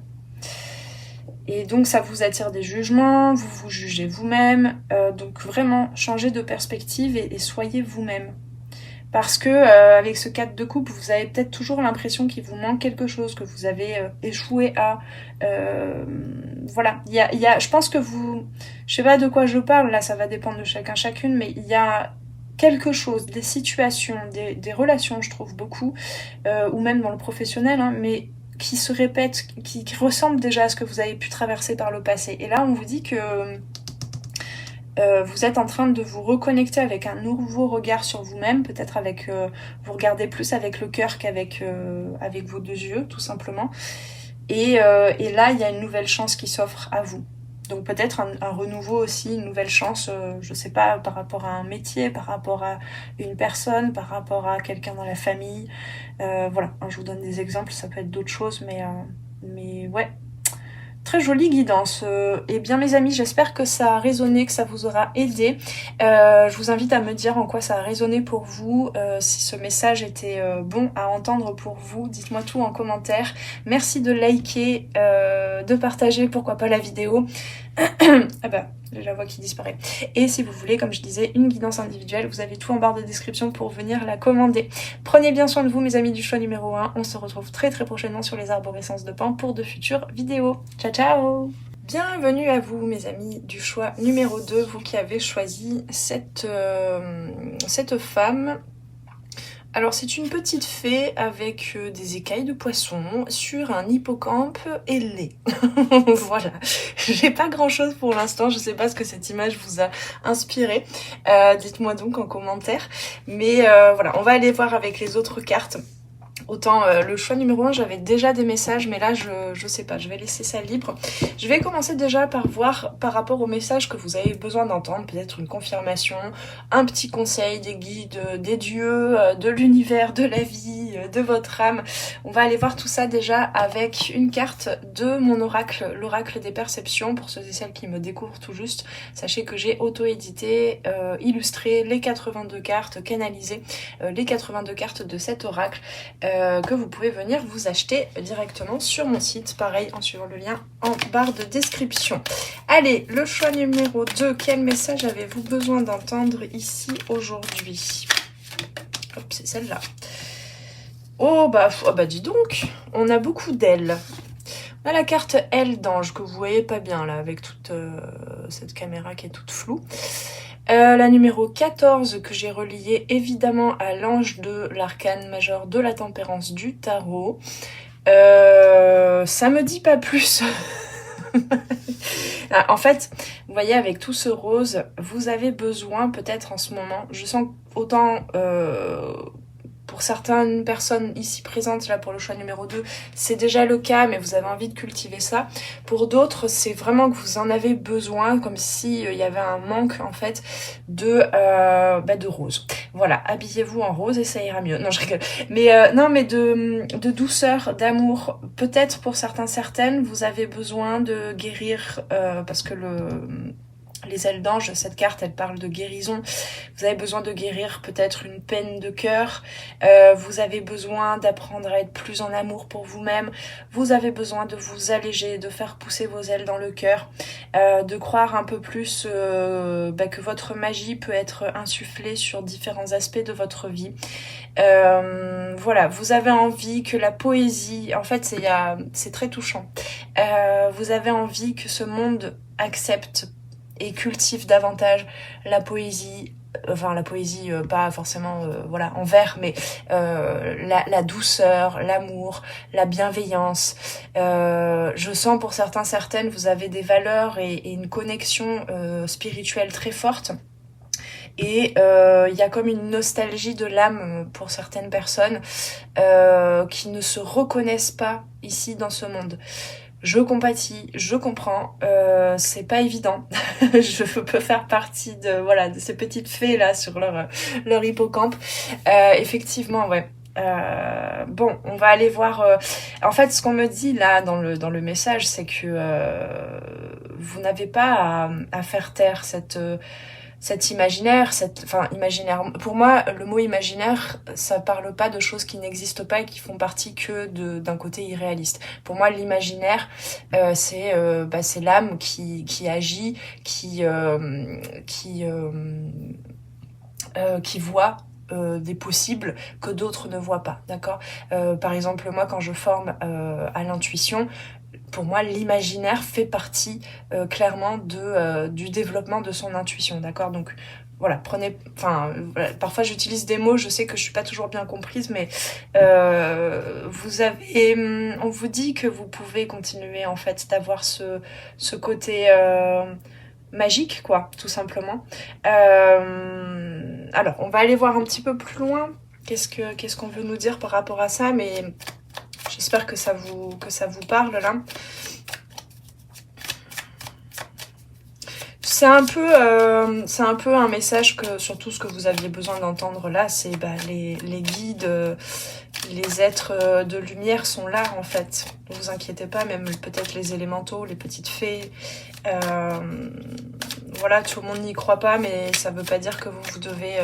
Et donc ça vous attire des jugements, vous vous jugez vous-même. Donc vraiment, changez de perspective et soyez vous-même. Parce que avec ce 4 de coupe, vous avez peut-être toujours l'impression qu'il vous manque quelque chose, que vous avez échoué à... voilà, je pense que vous... Je sais pas de quoi je parle, là ça va dépendre de chacune, mais il y a quelque chose, des situations, des relations, je trouve beaucoup, ou même dans le professionnel, hein, mais qui se répètent, qui ressemblent déjà à ce que vous avez pu traverser par le passé. Et là, on vous dit que... vous êtes en train de vous reconnecter avec un nouveau regard sur vous-même, peut-être avec vous regardez plus avec le cœur qu'avec avec vos deux yeux, tout simplement. Et là, il y a une nouvelle chance qui s'offre à vous. Donc peut-être un renouveau aussi, une nouvelle chance, je sais pas, par rapport à un métier, par rapport à une personne, par rapport à quelqu'un dans la famille. Voilà, je vous donne des exemples, ça peut être d'autres choses, mais ouais. Très jolie guidance. Eh bien mes amis, j'espère que ça a résonné, que ça vous aura aidé. Je vous invite à me dire en quoi ça a résonné pour vous, si ce message était bon à entendre pour vous. Dites-moi tout en commentaire. Merci de liker, de partager, pourquoi pas la vidéo. Ah bah, j'ai la voix qui disparaît. Et si vous voulez, comme je disais, une guidance individuelle, vous avez tout en barre de description pour venir la commander. Prenez bien soin de vous, mes amis du choix numéro 1. On se retrouve très prochainement sur les arborescences de Pan pour de futures vidéos. Ciao ciao! Bienvenue à vous, mes amis du choix numéro 2, vous qui avez choisi cette femme. Alors c'est une petite fée avec des écailles de poisson sur un hippocampe ailé. Voilà, j'ai pas grand chose pour l'instant, je sais pas ce que cette image vous a inspiré. Dites-moi donc en commentaire. Mais voilà, on va aller voir avec les autres cartes. Autant le choix numéro 1, j'avais déjà des messages, mais là, je sais pas, je vais laisser ça libre. Je vais commencer déjà par voir par rapport aux messages que vous avez besoin d'entendre, peut-être une confirmation, un petit conseil, des guides, des dieux, de l'univers, de la vie, de votre âme. On va aller voir tout ça déjà avec une carte de mon oracle, l'oracle des perceptions, pour ceux et celles qui me découvrent tout juste. Sachez que j'ai auto-édité, illustré les 82 cartes, canalisé les 82 cartes de cet oracle. Que vous pouvez venir vous acheter directement sur mon site, pareil en suivant le lien en barre de description. Allez, le choix numéro 2, quel message avez-vous besoin d'entendre ici aujourd'hui? Hop, c'est celle-là. Oh bah dis donc, on a beaucoup d'ailes. On a la carte L d'ange que vous voyez pas bien là avec toute cette caméra qui est toute floue. La numéro 14 que j'ai reliée évidemment à l'ange de l'arcane majeur de la tempérance du tarot. Ça me dit pas plus. En fait, vous voyez avec tout ce rose, vous avez besoin peut-être en ce moment, je sens autant pour certaines personnes ici présentes, là pour le choix numéro 2, c'est déjà le cas, mais vous avez envie de cultiver ça. Pour d'autres, c'est vraiment que vous en avez besoin, comme si il y avait un manque en fait de rose. Voilà, habillez-vous en rose et ça ira mieux. Non, je rigole. Mais non, mais de douceur, d'amour. Peut-être pour certaines, vous avez besoin de guérir, parce que les ailes d'ange, cette carte, elle parle de guérison. Vous avez besoin de guérir peut-être une peine de cœur. Vous avez besoin d'apprendre à être plus en amour pour vous-même. Vous avez besoin de vous alléger, de faire pousser vos ailes dans le cœur, de croire un peu plus que votre magie peut être insufflée sur différents aspects de votre vie. Voilà, vous avez envie que la poésie, en fait c'est très touchant. Vous avez envie que ce monde accepte et cultive davantage la poésie, pas forcément voilà en vers, mais la douceur, l'amour, la bienveillance. Je sens pour certaines, vous avez des valeurs et une connexion spirituelle très forte. Et il y a comme une nostalgie de l'âme pour certaines personnes qui ne se reconnaissent pas ici dans ce monde. Je compatis, je comprends, c'est pas évident. Je peux faire partie de ces petites fées là sur leur hippocampe. Effectivement, ouais. Bon, on va aller voir. En fait, ce qu'on me dit là dans le message, c'est que vous n'avez pas à faire taire cet imaginaire, imaginaire. Pour moi, le mot imaginaire, ça parle pas de choses qui n'existent pas et qui font partie que d'un côté irréaliste. Pour moi, l'imaginaire, c'est l'âme qui agit, qui voit des possibles que d'autres ne voient pas, d'accord. Par exemple, moi, quand je forme à l'intuition, pour moi, l'imaginaire fait partie clairement du développement de son intuition, d'accord. Donc voilà, parfois j'utilise des mots, je sais que je suis pas toujours bien comprise, mais on vous dit que vous pouvez continuer en fait d'avoir ce côté magique, quoi, tout simplement. Alors, on va aller voir un petit peu plus loin. Qu'est-ce qu'on veut nous dire par rapport à ça, mais j'espère que ça vous parle là. C'est un peu un message que surtout ce que vous aviez besoin d'entendre là, c'est les guides, les êtres de lumière sont là en fait. Ne vous inquiétez pas, même peut-être les élémentaux, les petites fées. Voilà, tout le monde n'y croit pas, mais ça veut pas dire que vous devez...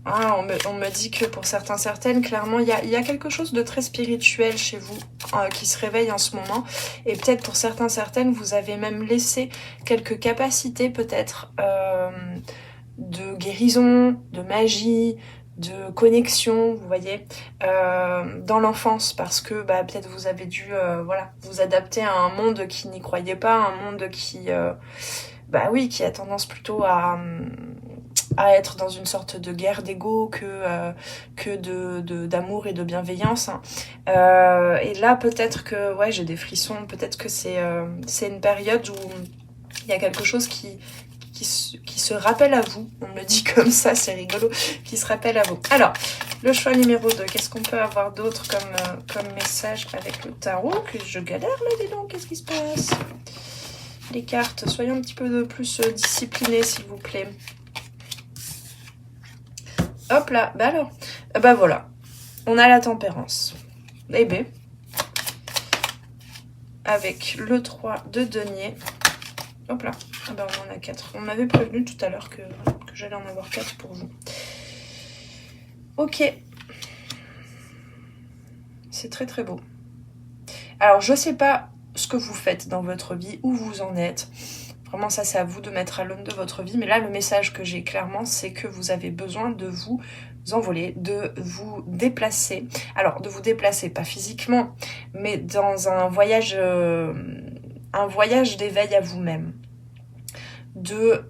on me dit que pour certaines, clairement, il y a quelque chose de très spirituel chez vous qui se réveille en ce moment. Et peut-être pour certaines, vous avez même laissé quelques capacités peut-être de guérison, de magie, de connexion, vous voyez, dans l'enfance. Parce que peut-être vous avez dû vous adapter à un monde qui n'y croyait pas, un monde qui a tendance plutôt à être dans une sorte de guerre d'ego que d'amour et de bienveillance. Et là, peut-être que, j'ai des frissons, peut-être que c'est une période où il y a quelque chose qui se rappelle à vous. On me le dit comme ça, c'est rigolo, qui se rappelle à vous. Alors, le choix numéro 2, qu'est-ce qu'on peut avoir d'autre comme message avec le tarot? Que je galère là, dis donc, qu'est-ce qui se passe? Les cartes, soyons un petit peu plus disciplinés, s'il vous plaît. Hop là, alors, voilà, on a la tempérance. Eh ben, avec le 3 de denier. Hop là, on en a 4. On m'avait prévenu tout à l'heure que j'allais en avoir 4 pour vous. Ok. C'est très très beau. Alors, je sais pas ce que vous faites dans votre vie, où vous en êtes. Vraiment, ça, c'est à vous de mettre à l'aune de votre vie. Mais là, le message que j'ai clairement, c'est que vous avez besoin de vous envoler, de vous déplacer. Alors, de vous déplacer, pas physiquement, mais dans un voyage d'éveil à vous-même. De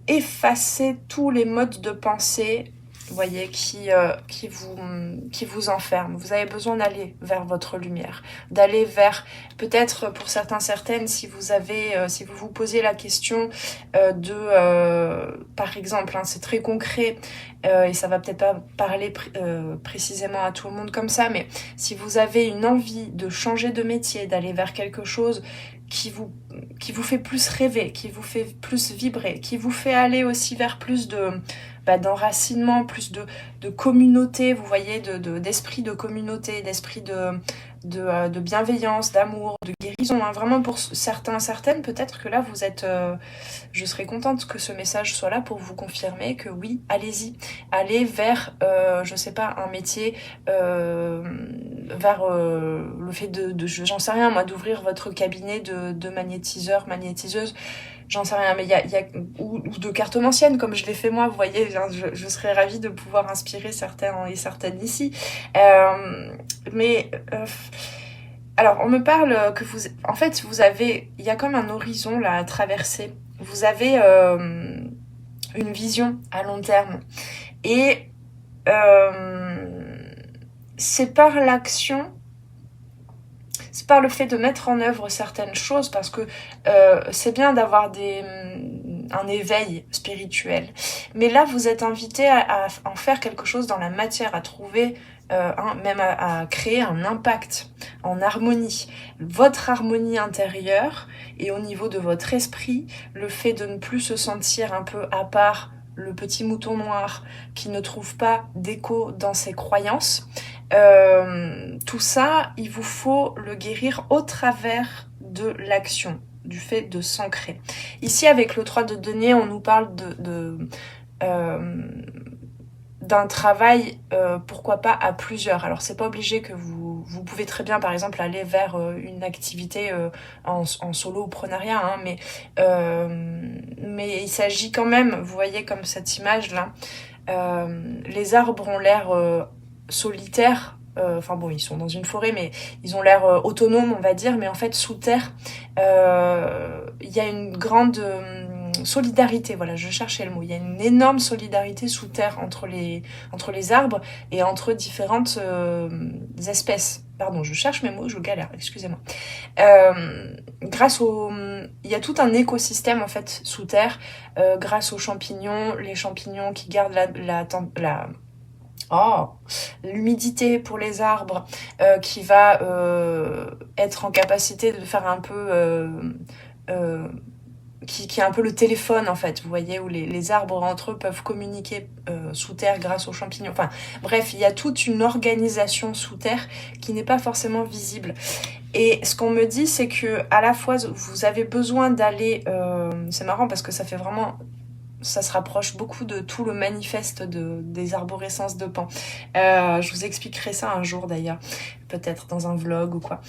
effacer tous les modes de pensée vous voyez, qui vous enferme. Vous avez besoin d'aller vers votre lumière, d'aller vers, peut-être pour certains, certaines, si vous vous posez la question par exemple, hein, c'est très concret, et ça va peut-être pas parler précisément à tout le monde comme ça, mais si vous avez une envie de changer de métier, d'aller vers quelque chose qui vous fait plus rêver, qui vous fait plus vibrer, qui vous fait aller aussi vers plus d'enracinement, plus de communauté, vous voyez, d'esprit de communauté, d'esprit de bienveillance, d'amour, de guérison, hein. Vraiment pour certains, certaines, peut-être que là vous êtes, je serais contente que ce message soit là pour vous confirmer que oui, allez-y, allez vers, je sais pas, un métier, vers le fait j'en sais rien moi, d'ouvrir votre cabinet de magnétiseur, magnétiseuse, j'en sais rien, mais ou de cartomancienne comme je l'ai fait moi, vous voyez, je serais ravie de pouvoir inspirer certains et certaines ici. Alors on me parle que en fait il y a comme un horizon là à traverser. Vous avez une vision à long terme et c'est par l'action. C'est par le fait de mettre en œuvre certaines choses, parce que c'est bien d'avoir un éveil spirituel. Mais là, vous êtes invité à en faire quelque chose dans la matière, à trouver, même à créer un impact en harmonie. Votre harmonie intérieure et au niveau de votre esprit, le fait de ne plus se sentir un peu à part, le petit mouton noir qui ne trouve pas d'écho dans ses croyances, tout ça, il vous faut le guérir au travers de l'action, du fait de s'ancrer. Ici, avec le 3 de denier, on nous parle d'un travail, pourquoi pas à plusieurs. Alors c'est pas obligé que vous pouvez très bien par exemple aller vers une activité en solo ou prenariat, hein, mais il s'agit quand même, vous voyez comme cette image là, les arbres ont l'air solitaires, enfin bon, ils sont dans une forêt, mais ils ont l'air autonomes, on va dire, mais en fait sous terre il y a une grande solidarité, voilà, je cherchais le mot. Il y a une énorme solidarité sous terre entre les arbres et entre différentes espèces. Pardon, je cherche mes mots, je galère, excusez-moi. Il y a tout un écosystème en fait sous terre, grâce aux champignons, les champignons qui gardent l'humidité pour les arbres, qui va être en capacité de faire un peu qui est un peu le téléphone en fait, vous voyez, où les arbres entre eux peuvent communiquer sous terre grâce aux champignons. Enfin bref, il y a toute une organisation sous terre qui n'est pas forcément visible. Et ce qu'on me dit, c'est que à la fois vous avez besoin d'aller, c'est marrant parce que ça fait vraiment, ça se rapproche beaucoup de tout le manifeste des arborescences de Pan. Je vous expliquerai ça un jour d'ailleurs, peut-être dans un vlog ou quoi.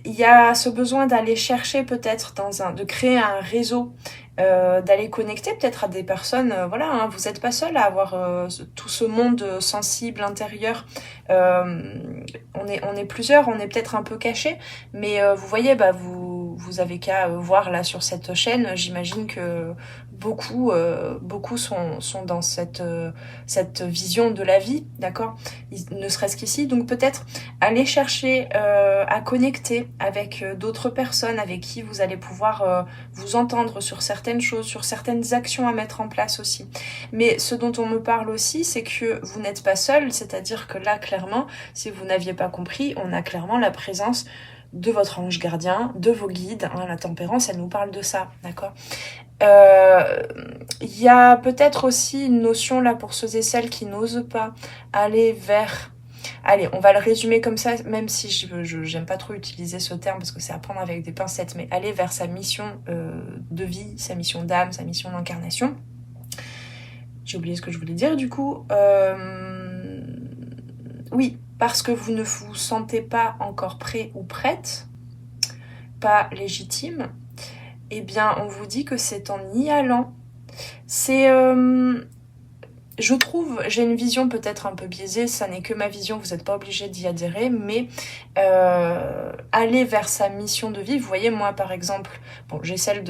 Il y a ce besoin d'aller chercher peut-être de créer un réseau, d'aller connecter peut-être à des personnes, voilà, hein, vous n'êtes pas seul à avoir tout ce monde sensible intérieur. On est plusieurs, on est peut-être un peu cachés, mais vous voyez, vous avez qu'à voir là sur cette chaîne, j'imagine que beaucoup sont dans cette vision de la vie, d'accord, ne serait-ce qu'ici. Donc peut-être aller chercher à connecter avec d'autres personnes avec qui vous allez pouvoir vous entendre sur certaines choses, sur certaines actions à mettre en place aussi. Mais ce dont on me parle aussi, c'est que vous n'êtes pas seul, c'est-à-dire que là, clairement, si vous n'aviez pas compris, on a clairement la présence de votre ange gardien, de vos guides, hein, la tempérance, elle nous parle de ça, d'accord. Il y a peut-être aussi une notion là pour ceux et celles qui n'osent pas aller vers... Allez, on va le résumer comme ça, même si j'aime pas trop utiliser ce terme parce que c'est à prendre avec des pincettes, mais aller vers sa mission de vie, sa mission d'âme, sa mission d'incarnation. J'ai oublié ce que je voulais dire du coup. Oui, parce que vous ne vous sentez pas encore prêt ou prête, pas légitime, eh bien on vous dit que c'est en y allant. C'est... je trouve, j'ai une vision peut-être un peu biaisée, ça n'est que ma vision, vous n'êtes pas obligé d'y adhérer, mais aller vers sa mission de vie, vous voyez, moi par exemple, bon, j'ai celle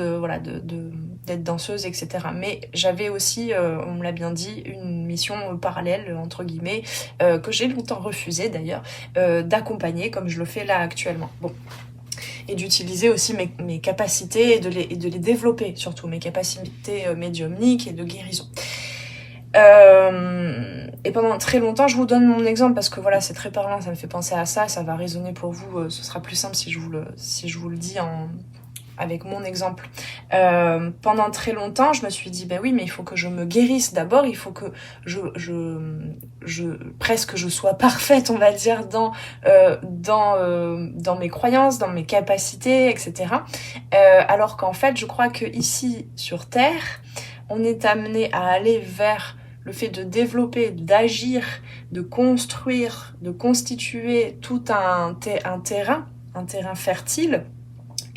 d'être danseuse, etc. Mais j'avais aussi, on me l'a bien dit, une mission parallèle, entre guillemets, que j'ai longtemps refusée d'ailleurs, d'accompagner comme je le fais là actuellement. Bon. Et d'utiliser aussi mes capacités et de les développer, surtout mes capacités médiumniques et de guérison. Et pendant très longtemps, je vous donne mon exemple parce que voilà, c'est très parlant, ça me fait penser à ça, ça va résonner pour vous, ce sera plus simple si je vous le dis avec mon exemple. Pendant très longtemps, je me suis dit, ben oui, mais il faut que je me guérisse d'abord, il faut que presque je sois parfaite, on va dire, dans mes croyances, dans mes capacités, etc. Alors qu'en fait, je crois que ici, sur Terre, on est amené à aller vers le fait de développer, d'agir, de construire, de constituer tout un terrain fertile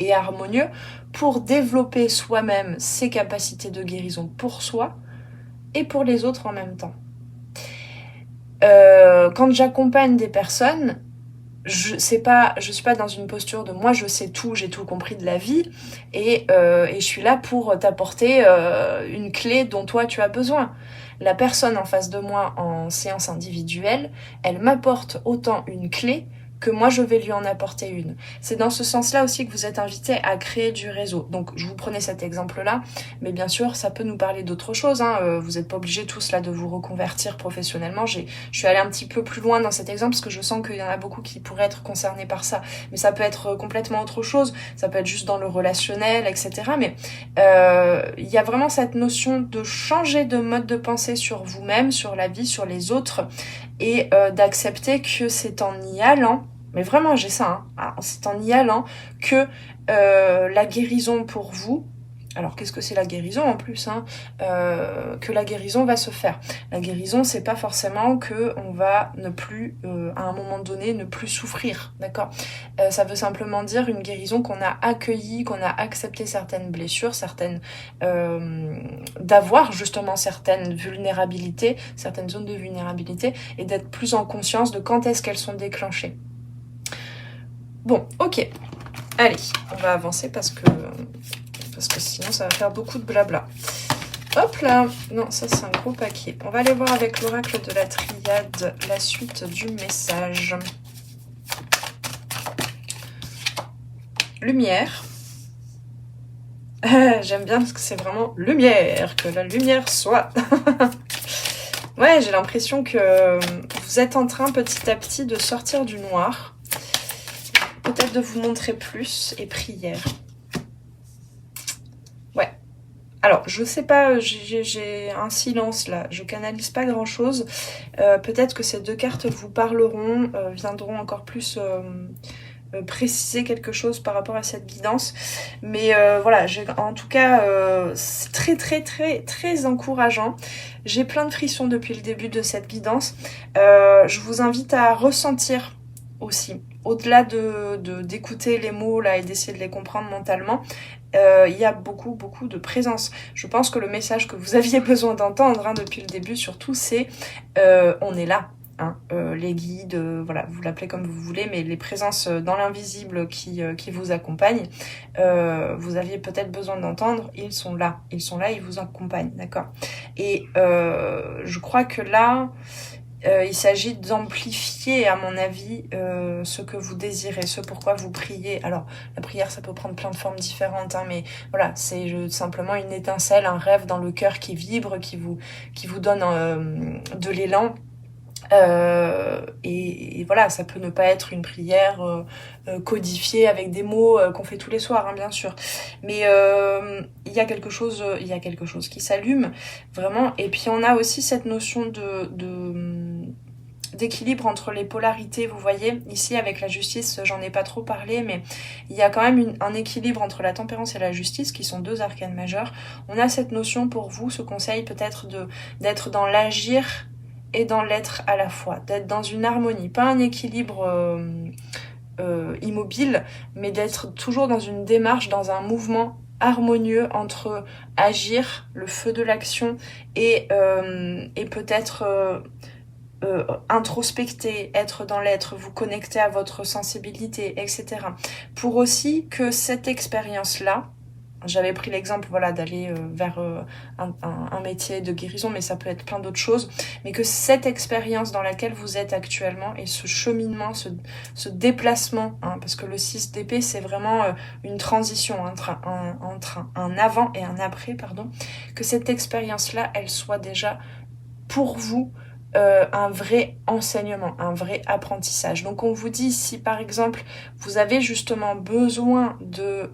et harmonieux pour développer soi-même ses capacités de guérison pour soi et pour les autres en même temps. Quand j'accompagne des personnes, je suis pas dans une posture de moi je sais tout, j'ai tout compris de la vie et je suis là pour t'apporter une clé dont toi tu as besoin. La personne en face de moi en séance individuelle, elle m'apporte autant une clé que moi je vais lui en apporter une. C'est dans ce sens-là aussi que vous êtes invité à créer du réseau. Donc je vous prenais cet exemple-là, mais bien sûr ça peut nous parler d'autres choses. Vous n'êtes pas obligés tous là de vous reconvertir professionnellement. Je suis allée un petit peu plus loin dans cet exemple parce que je sens qu'il y en a beaucoup qui pourraient être concernés par ça. Mais ça peut être complètement autre chose. Ça peut être juste dans le relationnel, etc. Mais il y a vraiment cette notion de changer de mode de pensée sur vous-même, sur la vie, sur les autres et d'accepter que c'est en y allant. Mais vraiment, j'ai ça, c'est en y allant que la guérison pour vous, alors qu'est-ce que c'est la guérison en plus, que la guérison va se faire. La guérison, c'est pas forcément que on va ne plus, à un moment donné, ne plus souffrir, d'accord. Ça veut simplement dire une guérison qu'on a accueilli, qu'on a accepté certaines blessures, d'avoir justement certaines vulnérabilités, certaines zones de vulnérabilité, et d'être plus en conscience de quand est-ce qu'elles sont déclenchées. Bon, ok. Allez, on va avancer parce que sinon ça va faire beaucoup de blabla. Hop là. Non, ça c'est un gros paquet. On va aller voir avec l'oracle de la triade la suite du message. Lumière. J'aime bien parce que c'est vraiment lumière, que la lumière soit. Ouais, j'ai l'impression que vous êtes en train petit à petit de sortir du noir. Peut-être de vous montrer plus et prière. Ouais. Alors, je sais pas, j'ai un silence là. Je canalise pas grand chose. Peut-être que ces deux cartes vous parleront, viendront encore plus préciser quelque chose par rapport à cette guidance. Mais voilà, en tout cas, c'est très très très très encourageant. J'ai plein de frissons depuis le début de cette guidance. Je vous invite à ressentir aussi. Au-delà d'écouter les mots là et d'essayer de les comprendre mentalement, il y a beaucoup de présence. Je pense que le message que vous aviez besoin d'entendre depuis le début surtout, c'est on est là. Les guides, voilà, vous l'appelez comme vous voulez, mais les présences dans l'invisible qui vous accompagnent, vous aviez peut-être besoin d'entendre, ils sont là, ils vous accompagnent, d'accord. Et je crois que là, il s'agit d'amplifier, à mon avis, ce que vous désirez, ce pourquoi vous priez. Alors, la prière, ça peut prendre plein de formes différentes, mais voilà, c'est simplement une étincelle, un rêve dans le cœur qui vibre, qui vous donne de l'élan. Et voilà, ça peut ne pas être une prière codifiée avec des mots qu'on fait tous les soirs, bien sûr. Mais il y a quelque chose qui s'allume vraiment. Et puis on a aussi cette notion d'équilibre entre les polarités, vous voyez, ici avec la justice, j'en ai pas trop parlé, mais il y a quand même un équilibre entre la tempérance et la justice, qui sont deux arcanes majeurs. On a cette notion pour vous, ce conseil peut-être d'être dans l'agir et dans l'être à la fois, d'être dans une harmonie, pas un équilibre immobile, mais d'être toujours dans une démarche, dans un mouvement harmonieux entre agir, le feu de l'action, et peut-être introspecter, être dans l'être, vous connecter à votre sensibilité, etc. Pour aussi que cette expérience-là, j'avais pris l'exemple voilà, d'aller vers un métier de guérison, mais ça peut être plein d'autres choses. Mais que cette expérience dans laquelle vous êtes actuellement et ce cheminement, ce déplacement, hein, parce que le 6 d'épée, c'est vraiment une transition entre un avant et un après, pardon, que cette expérience-là, elle soit déjà pour vous un vrai enseignement, un vrai apprentissage. Donc on vous dit, si par exemple vous avez justement besoin de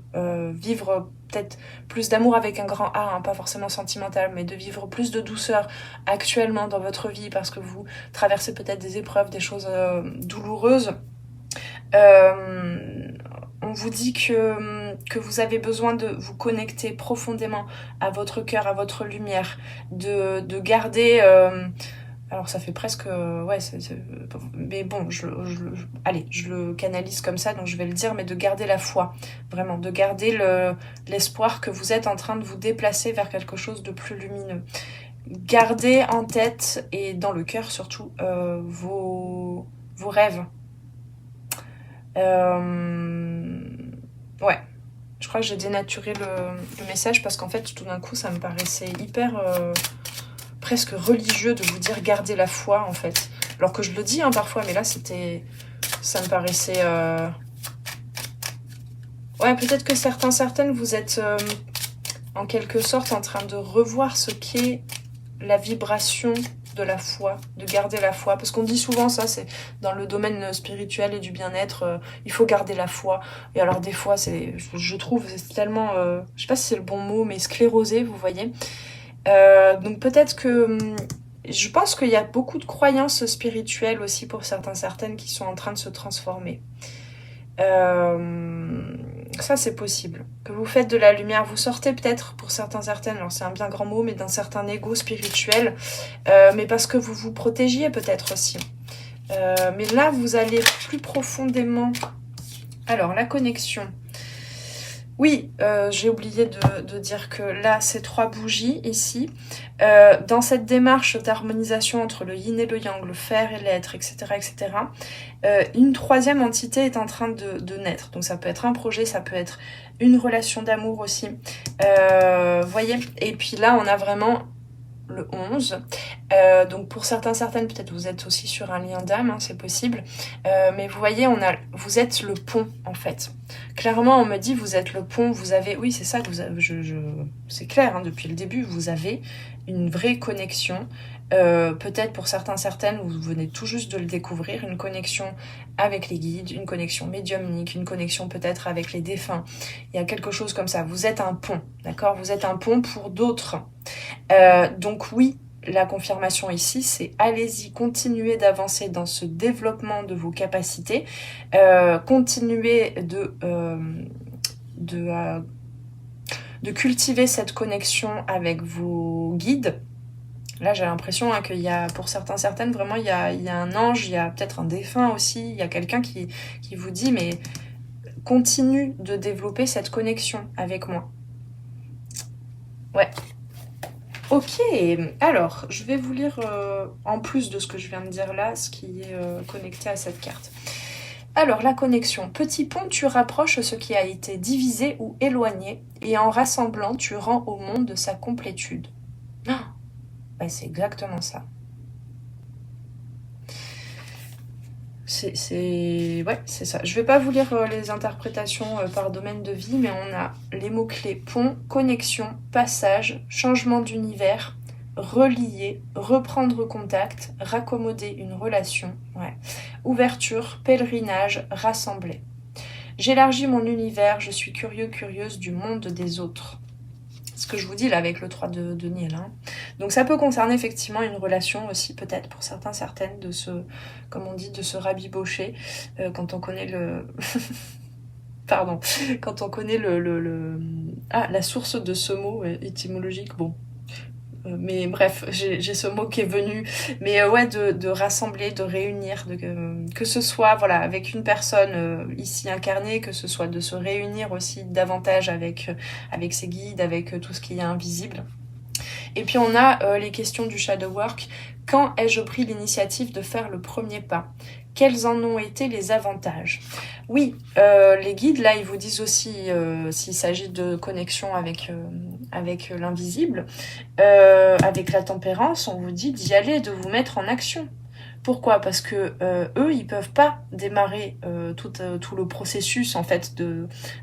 vivre peut-être plus d'amour avec un grand A, hein, pas forcément sentimental, mais de vivre plus de douceur actuellement dans votre vie parce que vous traversez peut-être des épreuves, des choses douloureuses, on vous dit que vous avez besoin de vous connecter profondément à votre cœur, à votre lumière, de garder... alors ça fait presque... ouais, mais bon, allez, je le canalise comme ça, donc je vais le dire, mais de garder la foi, vraiment, de garder l'espoir que vous êtes en train de vous déplacer vers quelque chose de plus lumineux. Gardez en tête, et dans le cœur surtout, vos rêves. Ouais, je crois que j'ai dénaturé le message parce qu'en fait, tout d'un coup, ça me paraissait hyper... presque religieux de vous dire garder la foi en fait, alors que je le dis hein, parfois, mais là ça me paraissait ouais, peut-être que certaines vous êtes en quelque sorte en train de revoir ce qu'est la vibration de la foi, de garder la foi, parce qu'on dit souvent ça, c'est dans le domaine spirituel et du bien-être, il faut garder la foi, et alors des fois c'est, je trouve c'est tellement je sais pas si c'est le bon mot, mais sclérosé, vous voyez. Donc peut-être que je pense qu'il y a beaucoup de croyances spirituelles aussi pour certaines qui sont en train de se transformer. Ça c'est possible. Que vous faites de la lumière, vous sortez peut-être pour certaines, alors c'est un bien grand mot, mais d'un certain ego spirituel, mais parce que vous vous protégiez peut-être aussi. Mais là vous allez plus profondément. Alors la connexion. Oui, j'ai oublié de dire que là, ces 3 bougies ici, dans cette démarche d'harmonisation entre le yin et le yang, le faire et l'être, etc., etc., une 3e entité est en train de naître. Donc ça peut être un projet, ça peut être une relation d'amour aussi. Voyez. Et puis là, on a vraiment le 11. Donc pour certaines, peut-être vous êtes aussi sur un lien d'âme, hein, c'est possible. Mais vous voyez, vous êtes le pont en fait. Clairement, on me dit vous êtes le pont, vous avez... Oui, c'est ça que vous avez... c'est clair, hein, depuis le début, vous avez une vraie connexion. Peut-être pour certaines, vous venez tout juste de le découvrir, une connexion avec les guides, une connexion médiumnique, une connexion peut-être avec les défunts. Il y a quelque chose comme ça. Vous êtes un pont, d'accord? Vous êtes un pont pour d'autres. Donc oui, la confirmation ici, c'est allez-y, continuez d'avancer dans ce développement de vos capacités, continuez de cultiver cette connexion avec vos guides. Là, j'ai l'impression hein, qu'il y a, pour certaines, vraiment, il y a un ange, il y a peut-être un défunt aussi, il y a quelqu'un qui vous dit, mais continue de développer cette connexion avec moi. Ouais. Ok, alors, je vais vous lire, en plus de ce que je viens de dire là, ce qui est connecté à cette carte. Alors, la connexion. Petit pont, tu rapproches ce qui a été divisé ou éloigné, et en rassemblant, tu rends au monde de sa complétude. Ah, ben, c'est exactement ça. Ouais, c'est ça. Je vais pas vous lire les interprétations par domaine de vie, mais on a les mots-clés pont, connexion, passage, changement d'univers, relier, reprendre contact, raccommoder une relation, ouais. Ouverture, pèlerinage, rassembler. J'élargis mon univers, je suis curieux, curieuse du monde des autres. Ce que je vous dis là avec le 3 de Niel. Hein. Donc ça peut concerner effectivement une relation aussi, peut-être pour certaines, de se, comme on dit, de se rabibocher quand on connaît le... Pardon, quand on connaît la source de ce mot étymologique, bon. Mais bref, j'ai ce mot qui est venu. Mais ouais, de rassembler, de réunir, que ce soit voilà avec une personne ici incarnée, que ce soit de se réunir aussi davantage avec ses guides, avec tout ce qui est invisible. Et puis on a les questions du shadow work. Quand ai-je pris l'initiative de faire le premier pas? quels en ont été les avantages? Oui, les guides, là, ils vous disent aussi, s'il s'agit de connexion avec l'invisible, avec la tempérance, on vous dit d'y aller, de vous mettre en action. Pourquoi? Parce que eux, ils peuvent pas démarrer tout le processus en fait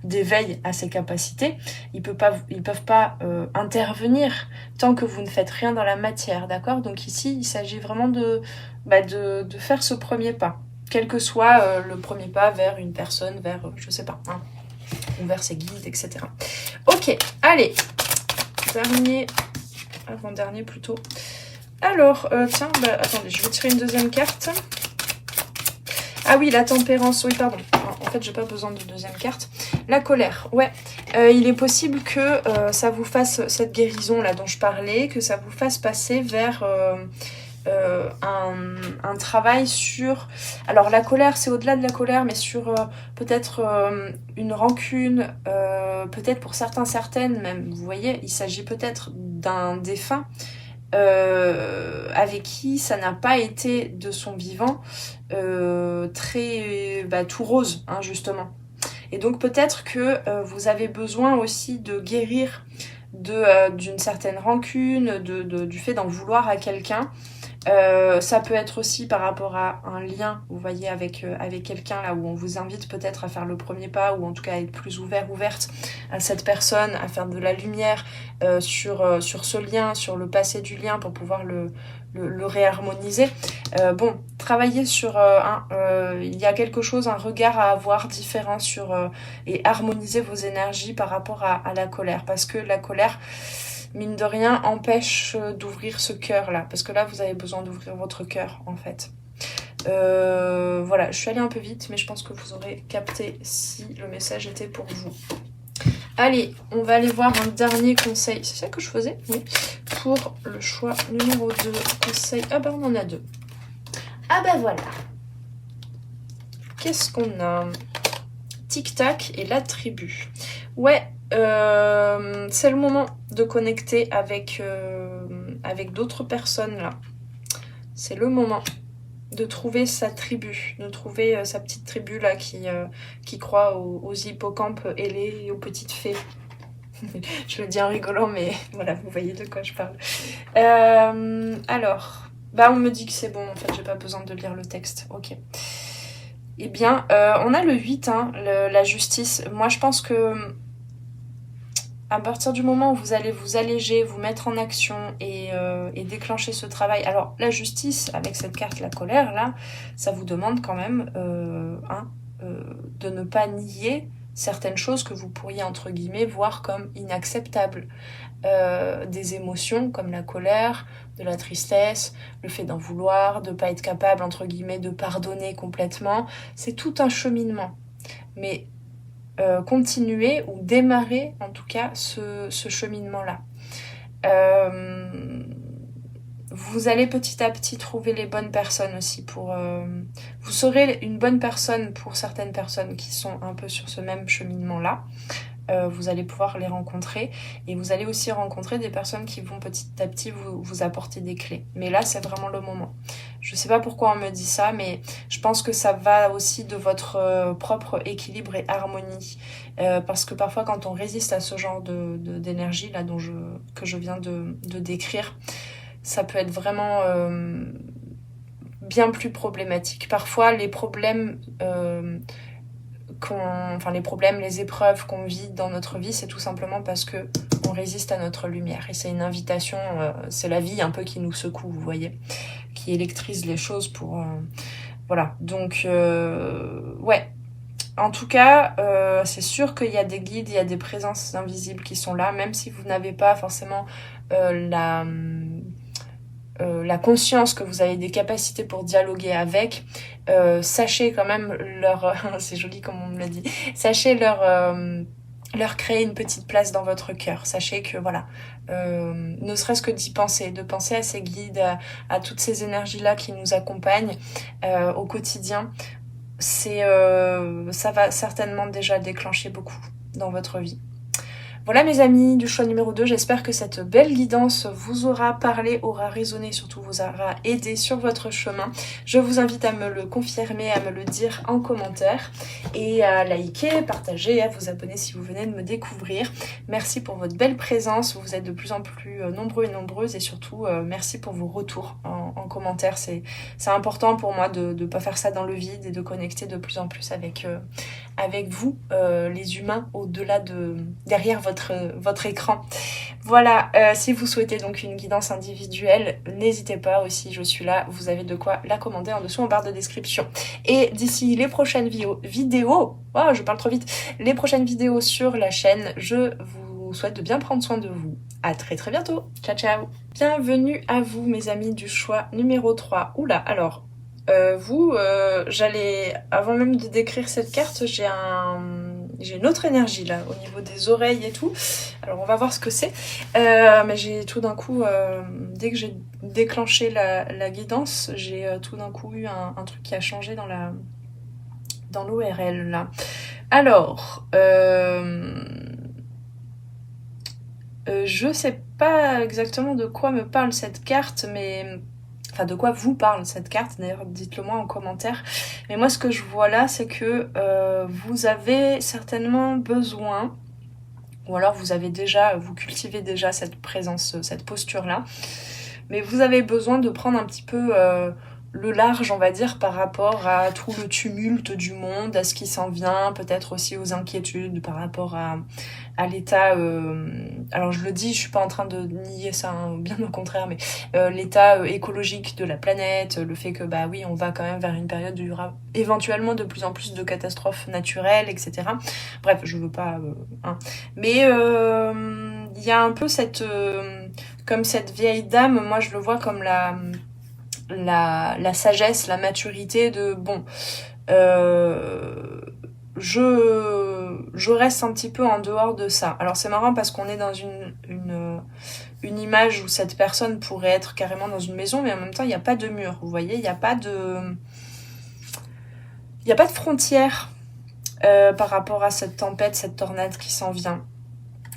d'éveil à ces capacités. Ils peuvent pas intervenir tant que vous ne faites rien dans la matière, d'accord? Donc ici, il s'agit vraiment de faire ce premier pas, quel que soit le premier pas vers une personne, vers je sais pas, hein, ou vers ses guides, etc. Ok, allez, avant-dernier plutôt. Alors, tiens, attendez, je vais tirer une deuxième carte. Ah oui, la tempérance, oui, pardon. En fait, j'ai pas besoin de deuxième carte. La colère, ouais. Il est possible que ça vous fasse, cette guérison-là dont je parlais, que ça vous fasse passer vers un travail sur... Alors, la colère, c'est au-delà de la colère, mais sur peut-être une rancune, peut-être pour certaines même, vous voyez, il s'agit peut-être d'un défunt, avec qui ça n'a pas été de son vivant très tout rose, hein, justement. Et donc peut-être que vous avez besoin aussi de guérir d'une certaine rancune, du fait d'en vouloir à quelqu'un. Ça peut être aussi par rapport à un lien, vous voyez, avec quelqu'un là où on vous invite peut-être à faire le premier pas, ou en tout cas à être plus ouverte à cette personne, à faire de la lumière sur ce lien, sur le passé du lien pour pouvoir le réharmoniser. Bon, travailler sur il y a quelque chose, un regard à avoir différent sur et harmoniser vos énergies par rapport à la colère, parce que la colère, mine de rien, empêche d'ouvrir ce cœur-là. Parce que là, vous avez besoin d'ouvrir votre cœur, en fait. Voilà, je suis allée un peu vite, mais je pense que vous aurez capté si le message était pour vous. Allez, on va aller voir un dernier conseil. C'est ça que je faisais? Oui. Pour le choix numéro 2, conseil... Ah bah, on en a 2. Ah bah voilà. Qu'est-ce qu'on a? Tic-tac et la tribu. Ouais, c'est le moment de connecter avec d'autres personnes là. C'est le moment de trouver sa tribu, de trouver sa petite tribu là qui croit aux hippocampes ailés et aux petites fées. Je le dis en rigolant, mais voilà, vous voyez de quoi je parle. Alors, on me dit que c'est bon, en fait, j'ai pas besoin de lire le texte. Ok. Eh bien, on a le 8, hein, la justice. Moi, je pense que à partir du moment où vous allez vous alléger, vous mettre en action et déclencher ce travail... Alors, la justice, avec cette carte, la colère, là, ça vous demande quand même de ne pas nier certaines choses que vous pourriez, entre guillemets, voir comme inacceptables. Des émotions comme la colère, de la tristesse, le fait d'en vouloir, de ne pas être capable, entre guillemets, de pardonner complètement. C'est tout un cheminement. Mais continuer ou démarrer, en tout cas, ce cheminement-là. Vous allez petit à petit trouver les bonnes personnes aussi. Vous serez une bonne personne pour certaines personnes qui sont un peu sur ce même cheminement-là. Vous allez pouvoir les rencontrer et vous allez aussi rencontrer des personnes qui vont petit à petit vous apporter des clés. Mais là, c'est vraiment le moment. Je sais pas pourquoi on me dit ça, mais je pense que ça va aussi de votre propre équilibre et harmonie. Parce que parfois, quand on résiste à ce genre d'énergie là que je viens de décrire, ça peut être vraiment bien plus problématique. Parfois, les problèmes... les épreuves qu'on vit dans notre vie, c'est tout simplement parce que on résiste à notre lumière. Et c'est une invitation, c'est la vie un peu qui nous secoue, vous voyez, qui électrise les choses pour... voilà, donc, ouais. En tout cas, c'est sûr qu'il y a des guides, il y a des présences invisibles qui sont là, même si vous n'avez pas forcément la conscience que vous avez des capacités pour dialoguer avec, sachez quand même leur... c'est joli comme on me l'a dit. Sachez leur créer une petite place dans votre cœur. Sachez que, voilà, ne serait-ce que d'y penser, de penser à ces guides, à toutes ces énergies-là qui nous accompagnent au quotidien, ça va certainement déjà déclencher beaucoup dans votre vie. Voilà mes amis du choix numéro 2, j'espère que cette belle guidance vous aura parlé, aura résonné, surtout vous aura aidé sur votre chemin. Je vous invite à me le confirmer, à me le dire en commentaire et à liker, partager, à vous abonner si vous venez de me découvrir. Merci pour votre belle présence, vous êtes de plus en plus nombreux et nombreuses et surtout merci pour vos retours en commentaire. C'est important pour moi de ne pas faire ça dans le vide et de connecter de plus en plus avec vous, les humains, au-delà derrière votre écran. Voilà, si vous souhaitez donc une guidance individuelle, n'hésitez pas aussi, je suis là, vous avez de quoi la commander en dessous en barre de description. Et d'ici les prochaines vidéos, oh, je parle trop vite, les prochaines vidéos sur la chaîne, je vous souhaite de bien prendre soin de vous. À très très bientôt, ciao ciao. Bienvenue à vous mes amis du choix numéro 3. Oula, alors... j'allais, avant même de décrire cette carte, j'ai une autre énergie là, au niveau des oreilles et tout. Alors on va voir ce que c'est. Mais j'ai tout d'un coup, dès que j'ai déclenché la guidance, j'ai tout d'un coup eu un truc qui a changé dans l'ORL là. Alors, je sais pas exactement de quoi me parle cette carte, mais... Enfin, de quoi vous parle cette carte, d'ailleurs, dites-le moi en commentaire. Mais moi, ce que je vois là, c'est que vous avez certainement besoin, ou alors vous cultivez déjà cette présence, cette posture-là, mais vous avez besoin de prendre un petit peu le large, on va dire, par rapport à tout le tumulte du monde, à ce qui s'en vient, peut-être aussi aux inquiétudes par rapport à l'état, alors je le dis, je suis pas en train de nier ça, hein, bien au contraire, mais l'état écologique de la planète, le fait que bah oui, on va quand même vers une période où il y aura éventuellement de plus en plus de catastrophes naturelles, etc. Bref, je veux pas... hein. Mais il y a un peu comme cette vieille dame, moi je le vois comme la sagesse, la maturité de bon... je reste un petit peu en dehors de ça. Alors c'est marrant parce qu'on est dans une image où cette personne pourrait être carrément dans une maison, mais en même temps il n'y a pas de mur, vous voyez, il n'y a pas de frontière par rapport à cette tempête, cette tornade qui s'en vient,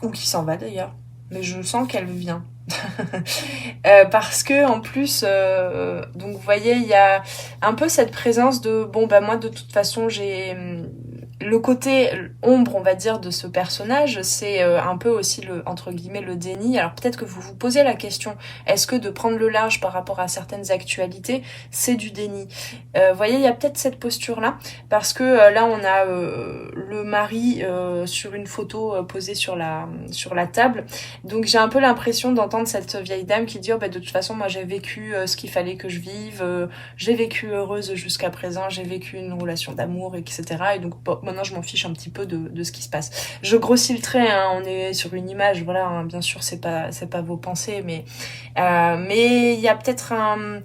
ou qui s'en va d'ailleurs, mais je sens qu'elle vient. Parce que en plus donc vous voyez, il y a un peu cette présence de bon bah moi de toute façon j'ai le côté ombre, on va dire, de ce personnage, c'est un peu aussi entre guillemets le déni. Alors peut-être que vous vous posez la question, est-ce que de prendre le large par rapport à certaines actualités, c'est du déni? Vous voyez, il y a peut-être cette posture-là, parce que là on a le mari sur une photo posée sur la table. Donc j'ai un peu l'impression d'entendre cette vieille dame qui dit oh bah de toute façon moi j'ai vécu ce qu'il fallait que je vive, j'ai vécu heureuse jusqu'à présent, j'ai vécu une relation d'amour, etc. Et donc bon, maintenant je m'en fiche un petit peu de ce qui se passe. Je grossis le trait, hein, on est sur une image, voilà, hein, bien sûr c'est pas vos pensées, mais il y a peut-être un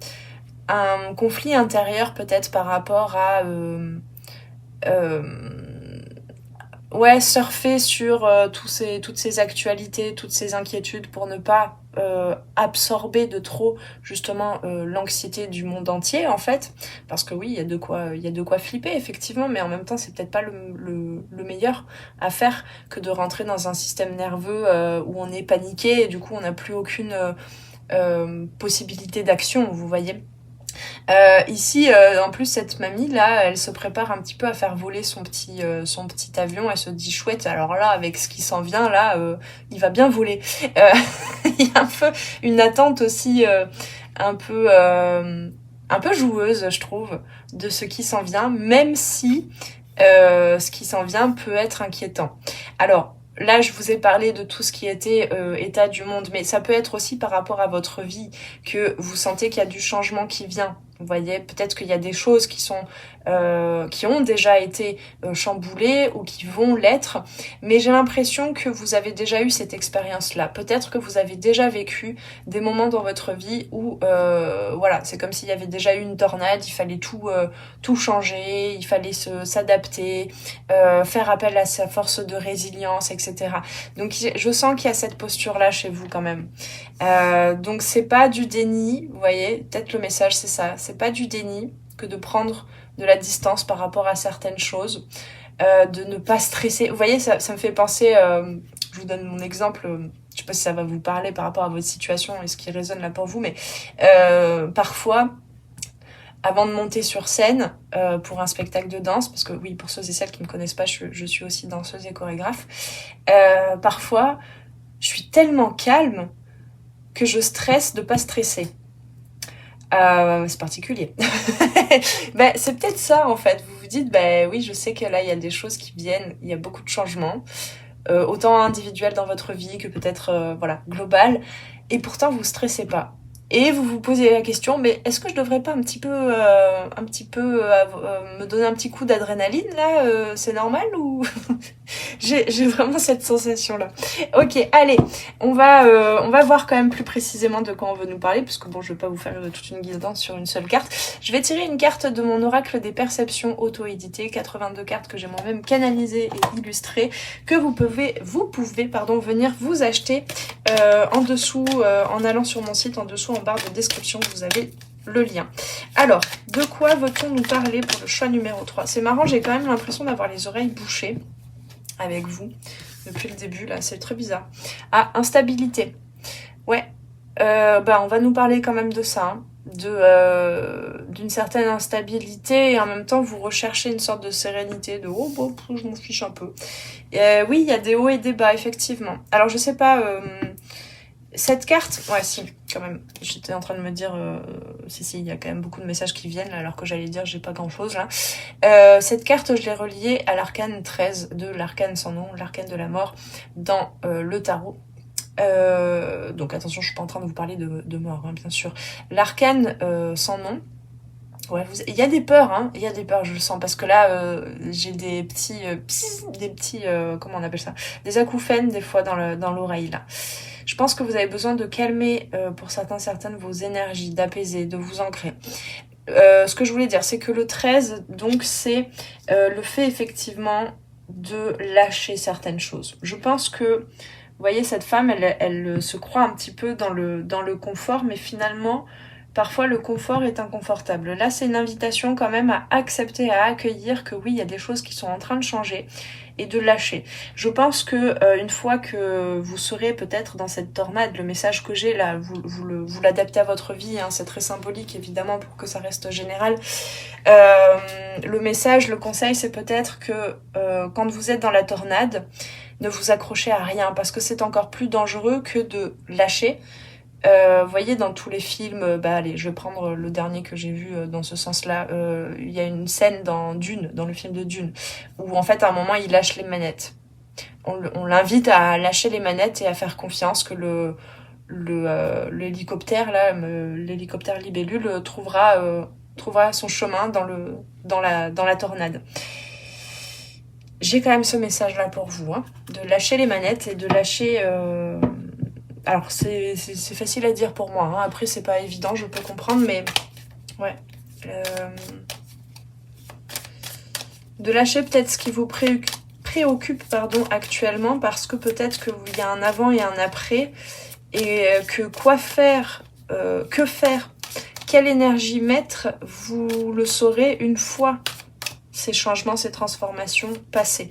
conflit intérieur peut-être par rapport à ouais, surfer sur toutes ces actualités, toutes ces inquiétudes pour ne pas absorber de trop justement l'anxiété du monde entier en fait, parce que oui, il y a de quoi flipper effectivement, mais en même temps c'est peut-être pas le meilleur à faire que de rentrer dans un système nerveux où on est paniqué et du coup on n'a plus aucune possibilité d'action, vous voyez. Ici, en plus, cette mamie là, elle se prépare un petit peu à faire voler son petit avion. Elle se dit chouette. Alors là, avec ce qui s'en vient là, il va bien voler. Il y a un peu une attente aussi, un peu joueuse, je trouve, de ce qui s'en vient, même si ce qui s'en vient peut être inquiétant. Alors. Là, je vous ai parlé de tout ce qui était état du monde, mais ça peut être aussi par rapport à votre vie que vous sentez qu'il y a du changement qui vient. Vous voyez, peut-être qu'il y a des choses qui ont déjà été chamboulées ou qui vont l'être, mais j'ai l'impression que vous avez déjà eu cette expérience-là. Peut-être que vous avez déjà vécu des moments dans votre vie où, voilà, c'est comme s'il y avait déjà eu une tornade, il fallait tout changer, il fallait s'adapter, faire appel à sa force de résilience, etc. Donc je sens qu'il y a cette posture-là chez vous quand même. Donc c'est pas du déni, vous voyez, peut-être le message c'est ça, c'est pas du déni que de prendre de la distance par rapport à certaines choses, de ne pas stresser. Vous voyez, ça me fait penser, je je vous donne mon exemple, je sais pas si ça va vous parler par rapport à votre situation et ce qui résonne là pour vous, mais parfois, avant de monter sur scène pour un spectacle de danse, parce que oui, pour ceux et celles qui ne me connaissent pas, je suis aussi danseuse et chorégraphe, parfois, je suis tellement calme que je stresse de pas stresser. C'est particulier. C'est peut-être ça en fait. Vous vous dites, oui, je sais que là il y a des choses qui viennent, il y a beaucoup de changements, autant individuels dans votre vie que peut-être global, et pourtant vous stressez pas. Et vous vous posez la question, mais est-ce que je devrais pas un petit peu me donner un petit coup d'adrénaline là, c'est normal ou j'ai vraiment cette sensation là. Ok, allez, on va voir quand même plus précisément de quoi on veut nous parler, parce que bon, je vais pas vous faire toute une guidance sur une seule carte. Je vais tirer une carte de mon oracle des perceptions auto-édité, 82 cartes que j'ai moi-même canalisées et illustrées, que vous pouvez venir vous acheter en dessous, en allant sur mon site, en dessous en barre de description, vous avez le lien. Alors, de quoi veut-on nous parler pour le choix numéro 3 ? C'est marrant, j'ai quand même l'impression d'avoir les oreilles bouchées avec vous depuis le début, là, c'est très bizarre. Ah, instabilité. Ouais, on va nous parler quand même de ça, d'une certaine instabilité, et en même temps vous recherchez une sorte de sérénité, de oh bon, je m'en fiche un peu. Oui, il y a des hauts et des bas, effectivement. Alors je sais pas, cette carte, ouais si, quand même, j'étais en train de me dire, si, il y a quand même beaucoup de messages qui viennent, là, alors que j'allais dire j'ai pas grand chose là. Cette carte, je l'ai reliée à l'arcane 13 de l'arcane sans nom, l'arcane de la mort, dans le tarot. Donc attention, je suis pas en train de vous parler de mort, hein, bien sûr. L'arcane sans nom. Ouais, il y a des peurs, hein. Il y a des peurs, je le sens, parce que là, j'ai des petits, comment on appelle ça, des acouphènes des fois dans l'oreille là. Je pense que vous avez besoin de calmer, pour certaines, vos énergies, d'apaiser, de vous ancrer. Ce que je voulais dire, c'est que le 13, donc, c'est le fait effectivement de lâcher certaines choses. Je pense que, vous voyez, cette femme, elle se croit un petit peu dans le confort, mais finalement, parfois le confort est inconfortable. Là, c'est une invitation quand même à accepter, à accueillir que oui, il y a des choses qui sont en train de changer et de lâcher. Je pense que une fois que vous serez peut-être dans cette tornade, le message que j'ai là, vous l'adaptez à votre vie, hein, c'est très symbolique évidemment pour que ça reste général. Le message, le conseil, c'est peut-être que quand vous êtes dans la tornade, ne vous accrochez à rien, parce que c'est encore plus dangereux que de lâcher. Vous voyez, dans tous les films, allez, je vais prendre le dernier que j'ai vu dans ce sens-là. Il y a une scène dans le film de Dune, où en fait, à un moment, il lâche les manettes. On l'invite à lâcher les manettes et à faire confiance que l'hélicoptère, là, l'hélicoptère libellule trouvera son chemin dans la tornade. J'ai quand même ce message-là pour vous, hein, de lâcher les manettes et de lâcher... Alors, c'est facile à dire pour moi, hein. Après, c'est pas évident, je peux comprendre, mais... Ouais. De lâcher peut-être ce qui vous préoccupe actuellement, parce que peut-être qu'il y a un avant et un après, et que quoi faire, que faire, quelle énergie mettre, vous le saurez une fois ces changements, ces transformations passées.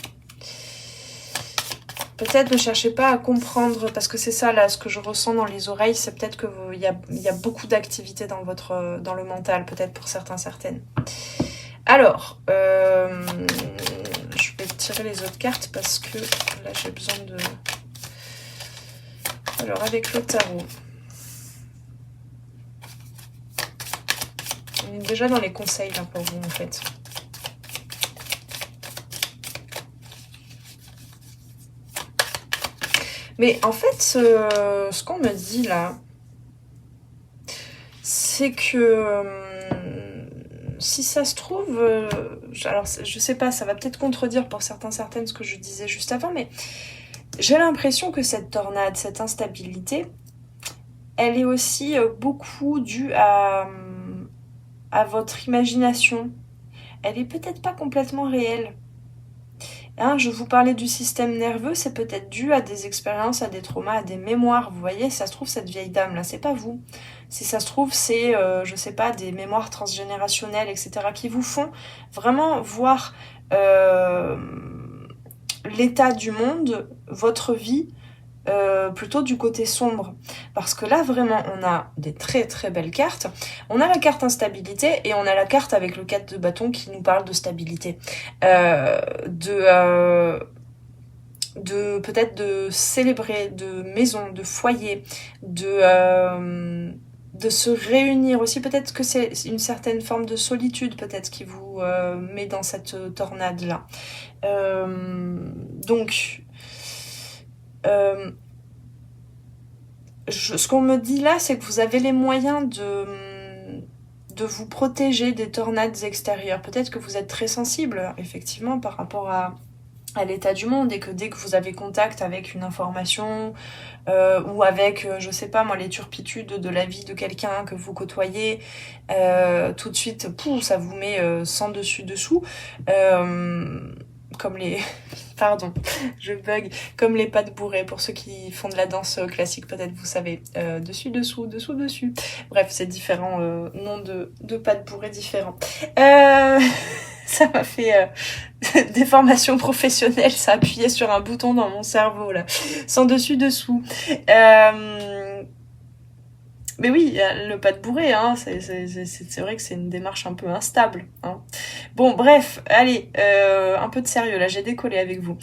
Peut-être ne cherchez pas à comprendre, parce que c'est ça là, ce que je ressens dans les oreilles, c'est peut-être que il y a beaucoup d'activité dans le mental, peut-être pour certaines. Alors, je vais tirer les autres cartes parce que là j'ai besoin de... Alors avec le tarot, on est déjà dans les conseils là pour vous en fait. Mais en fait, ce qu'on me dit là, c'est que si ça se trouve, alors je sais pas, ça va peut-être contredire pour certaines ce que je disais juste avant, mais j'ai l'impression que cette tornade, cette instabilité, elle est aussi beaucoup due à votre imagination. Elle est peut-être pas complètement réelle. Hein, je vous parlais du système nerveux, c'est peut-être dû à des expériences, à des traumas, à des mémoires. Vous voyez, ça se trouve, cette vieille dame là, c'est pas vous. Si ça se trouve, c'est, je sais pas, des mémoires transgénérationnelles, etc., qui vous font vraiment voir l'état du monde, votre vie, plutôt du côté sombre. Parce que là, vraiment, on a des très très belles cartes. On a la carte instabilité et on a la carte avec le 4 de bâton qui nous parle de stabilité. De peut-être de célébrer, de maison, de foyer, de se réunir aussi. Peut-être que c'est une certaine forme de solitude peut-être qui vous met dans cette tornade-là. Donc, ce qu'on me dit là, c'est que vous avez les moyens de vous protéger des tornades extérieures. Peut-être que vous êtes très sensible, effectivement, par rapport à l'état du monde, et que dès que vous avez contact avec une information ou avec, je sais pas moi, les turpitudes de la vie de quelqu'un que vous côtoyez, tout de suite, pouf, ça vous met sans dessus dessous, comme les... Pardon, je bug. Comme les pattes bourrées, pour ceux qui font de la danse classique, peut-être vous savez. Dessus, dessous, dessous, dessus. Bref, c'est différents noms de pattes bourrées différents. Ça m'a fait des formations professionnelles, ça a appuyé sur un bouton dans mon cerveau, là. Sans dessus, dessous. Mais oui, le pas de bourré, hein, c'est vrai que c'est une démarche un peu instable. Hein. Bon, bref, allez, un peu de sérieux, là, j'ai décollé avec vous.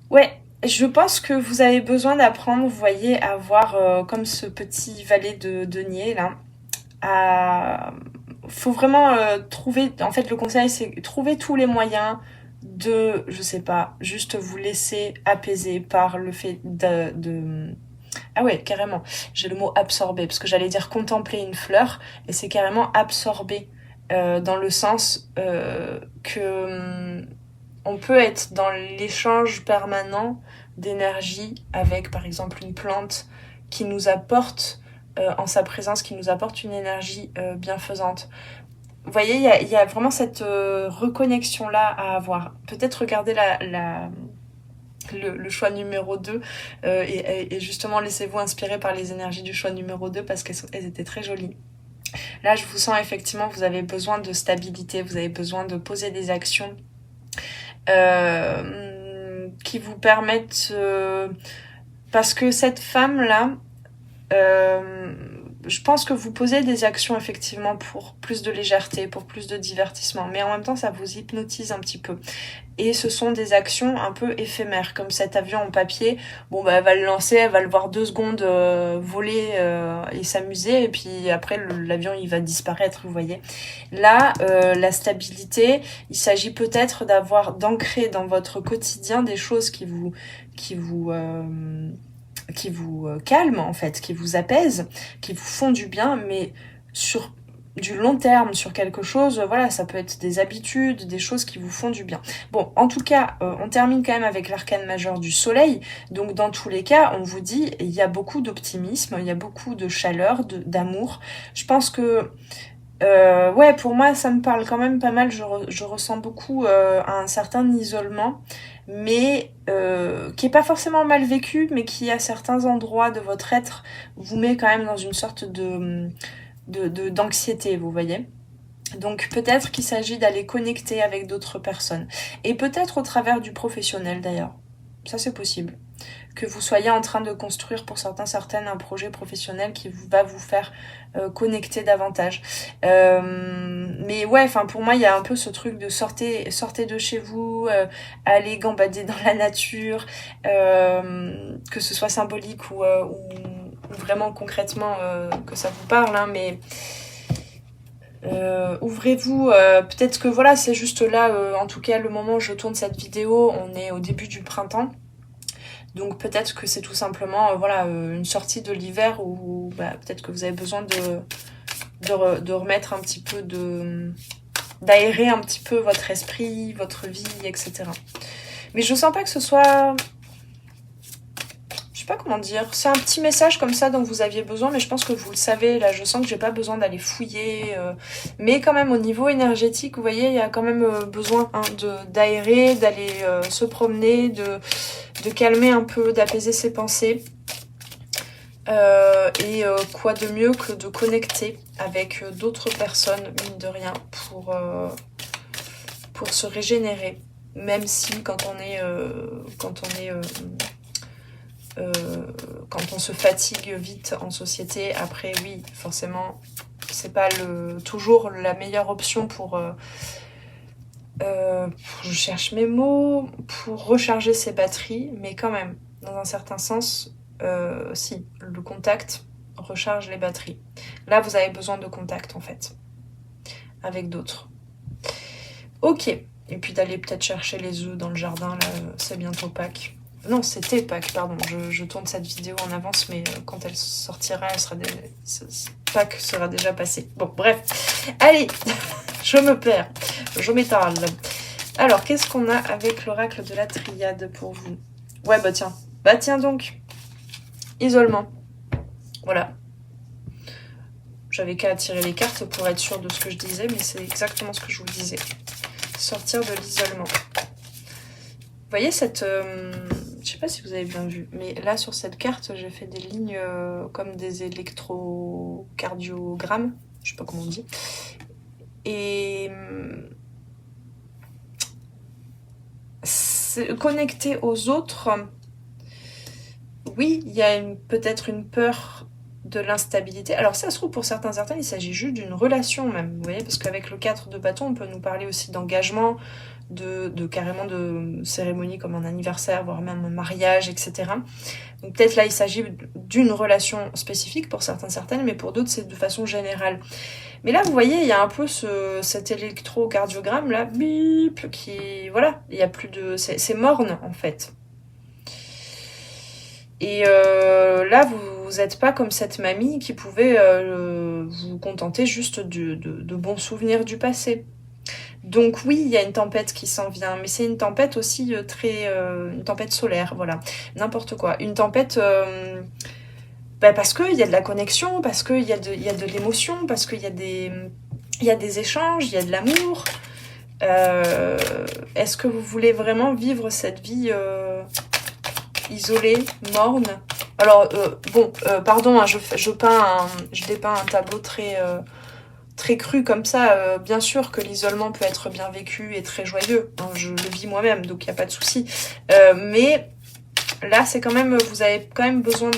Ouais, je pense que vous avez besoin d'apprendre, vous voyez, à voir comme ce petit valet de denier, là. Faut vraiment trouver, en fait, le conseil, c'est trouver tous les moyens de, je sais pas, juste vous laisser apaiser par le fait de... Ah ouais, carrément. J'ai le mot absorber, parce que j'allais dire contempler une fleur, et c'est carrément absorber, dans le sens que on peut être dans l'échange permanent d'énergie avec, par exemple, une plante qui nous apporte, en sa présence, qui nous apporte une énergie bienfaisante. Vous voyez, il y a vraiment cette reconnexion-là à avoir. Peut-être regarder le choix numéro 2 et justement laissez-vous inspirer par les énergies du choix numéro 2 parce qu'elles étaient très jolies. Là, je vous sens effectivement, vous avez besoin de stabilité, vous avez besoin de poser des actions qui vous permettent... parce que cette femme-là, je pense que vous posez des actions effectivement pour plus de légèreté, pour plus de divertissement, mais en même temps ça vous hypnotise un petit peu. Et ce sont des actions un peu éphémères, comme cet avion en papier. Bon, bah, elle va le lancer, elle va le voir 2 secondes voler et s'amuser, et puis après l'avion il va disparaître, vous voyez. Là, la stabilité, il s'agit peut-être d'ancrer dans votre quotidien des choses qui vous calment en fait, qui vous apaisent, qui vous font du bien, mais sur du long terme, sur quelque chose, voilà, ça peut être des habitudes, des choses qui vous font du bien. Bon, en tout cas, on termine quand même avec l'arcane majeur du soleil, donc dans tous les cas, on vous dit, il y a beaucoup d'optimisme, il y a beaucoup de chaleur, d'amour. Je pense que ouais, pour moi, ça me parle quand même pas mal. Je ressens beaucoup un certain isolement, mais qui est pas forcément mal vécu, mais qui à certains endroits de votre être vous met quand même dans une sorte d'anxiété, vous voyez. Donc peut-être qu'il s'agit d'aller connecter avec d'autres personnes, et peut-être au travers du professionnel d'ailleurs. Ça c'est possible. Que vous soyez en train de construire pour certaines un projet professionnel qui va vous faire connecter davantage. Mais ouais, enfin pour moi il y a un peu ce truc de sortez de chez vous, allez gambader dans la nature, que ce soit symbolique ou vraiment concrètement que ça vous parle, hein, mais ouvrez-vous, peut-être que voilà, c'est juste là, en tout cas le moment où je tourne cette vidéo, on est au début du printemps. Donc peut-être que c'est tout simplement voilà, une sortie de l'hiver où bah, peut-être que vous avez besoin de remettre un petit peu d'aérer un petit peu votre esprit, votre vie, etc. Mais je sens pas que ce soit... Je sais pas comment dire. C'est un petit message comme ça dont vous aviez besoin, mais je pense que vous le savez. Là, je sens que j'ai pas besoin d'aller fouiller. Mais quand même, au niveau énergétique, vous voyez, il y a quand même besoin hein, d'aérer, d'aller se promener, de calmer un peu, d'apaiser ses pensées. Et quoi de mieux que de connecter avec d'autres personnes, mine de rien, pour se régénérer. Même si quand on est quand on se fatigue vite en société, après oui, forcément, c'est pas toujours la meilleure option pour... je cherche mes mots, pour recharger ses batteries, mais quand même, dans un certain sens, si, le contact recharge les batteries. Là, vous avez besoin de contact, en fait, avec d'autres. Ok, et puis d'aller peut-être chercher les œufs dans le jardin, là, c'est bientôt Pâques. Non, c'était Pâques, pardon, je tourne cette vidéo en avance, mais quand elle sortira, Pâques sera déjà passé. Bon, bref, allez, je me perds, je m'étale. Alors, qu'est-ce qu'on a avec l'oracle de la triade pour vous? Ouais, bah tiens donc, isolement, voilà. J'avais qu'à tirer les cartes pour être sûre de ce que je disais, mais c'est exactement ce que je vous disais. Sortir de l'isolement. Vous voyez cette... je sais pas si vous avez bien vu, mais là sur cette carte, j'ai fait des lignes comme des électrocardiogrammes. Je sais pas comment on dit. Et... connecté aux autres, oui, il y a peut-être une peur de l'instabilité. Alors ça se trouve pour certains, il s'agit juste d'une relation même, vous voyez, parce qu'avec le 4 de bâton, on peut nous parler aussi d'engagement, carrément de cérémonie comme un anniversaire, voire même un mariage, etc. Donc peut-être là, il s'agit d'une relation spécifique pour certaines, mais pour d'autres, c'est de façon générale. Mais là, vous voyez, il y a un peu cet électrocardiogramme là, bip, qui, voilà, il y a plus de... C'est morne, en fait. Et là, vous n'êtes pas comme cette mamie qui pouvait vous contenter juste de bons souvenirs du passé. Donc oui, il y a une tempête qui s'en vient, mais c'est une tempête aussi une tempête solaire, voilà, n'importe quoi. Une tempête parce qu'il y a de la connexion, parce qu'il y a de l'émotion, parce qu'il y a des échanges, il y a de l'amour. Est-ce que vous voulez vraiment vivre cette vie isolée, morne? Alors, pardon, hein, je dépeins un tableau très cru comme ça. Bien sûr que l'isolement peut être bien vécu et très joyeux. Hein, je le vis moi-même, donc il n'y a pas de souci. Mais là, c'est quand même, vous avez quand même besoin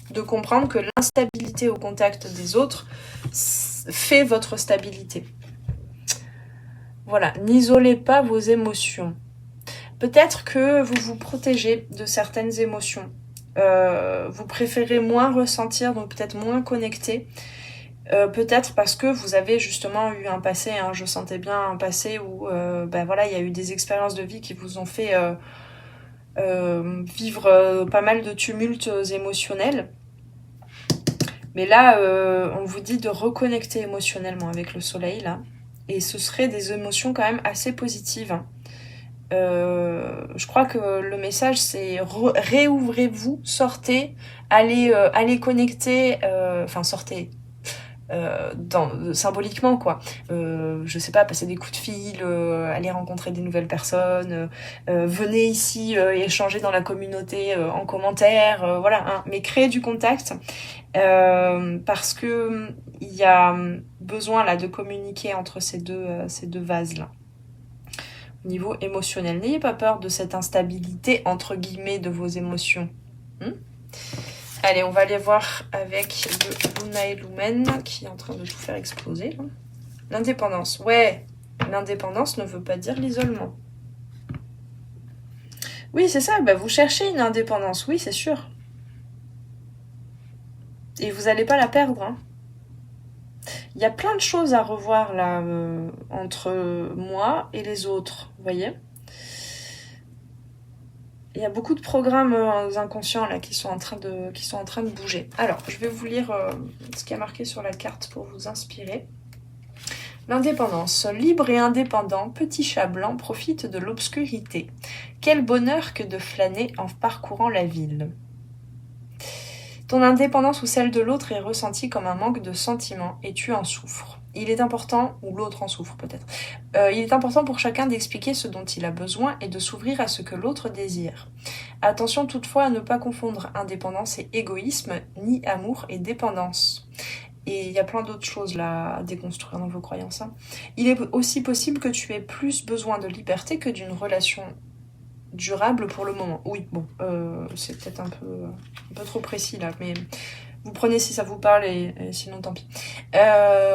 de comprendre que l'instabilité au contact des autres fait votre stabilité. Voilà, n'isolez pas vos émotions. Peut-être que vous vous protégez de certaines émotions. Vous préférez moins ressentir, donc peut-être moins connecter. Peut-être parce que vous avez justement eu un passé, hein, je sentais bien un passé où voilà, il y a eu des expériences de vie qui vous ont fait vivre pas mal de tumultes émotionnels. Mais là, on vous dit de reconnecter émotionnellement avec le soleil, là. Et ce serait des émotions quand même assez positives. Hein. Je crois que le message, c'est réouvrez-vous, sortez, allez connecter, sortez. Symboliquement quoi, je sais pas, passer des coups de fil, aller rencontrer des nouvelles personnes, venez ici échanger dans la communauté en commentaire, voilà, hein, mais créer du contact parce que il y a besoin là de communiquer entre ces deux vases là. Au niveau émotionnel, n'ayez pas peur de cette instabilité entre guillemets de vos émotions. Allez, on va aller voir avec le Luna et Lumen qui est en train de tout faire exploser. L'indépendance. Ouais, l'indépendance ne veut pas dire l'isolement. Oui, c'est ça, vous cherchez une indépendance, oui, c'est sûr. Et vous n'allez pas la perdre. Hein. Il y a plein de choses à revoir là entre moi et les autres, vous voyez. Il y a beaucoup de programmes inconscients là qui sont en train de bouger. Alors, je vais vous lire ce qui a marqué sur la carte pour vous inspirer. L'indépendance. Libre et indépendant, petit chat blanc profite de l'obscurité. Quel bonheur que de flâner en parcourant la ville. Ton indépendance ou celle de l'autre est ressentie comme un manque de sentiment et tu en souffres. Il est important, ou l'autre en souffre peut-être, il est important pour chacun d'expliquer ce dont il a besoin et de s'ouvrir à ce que l'autre désire. Attention toutefois à ne pas confondre indépendance et égoïsme, ni amour et dépendance. Et il y a plein d'autres choses là à déconstruire dans vos croyances. Hein. Il est aussi possible que tu aies plus besoin de liberté que d'une relation durable pour le moment. Oui, bon, c'est peut-être un peu trop précis là, mais vous prenez si ça vous parle et sinon tant pis.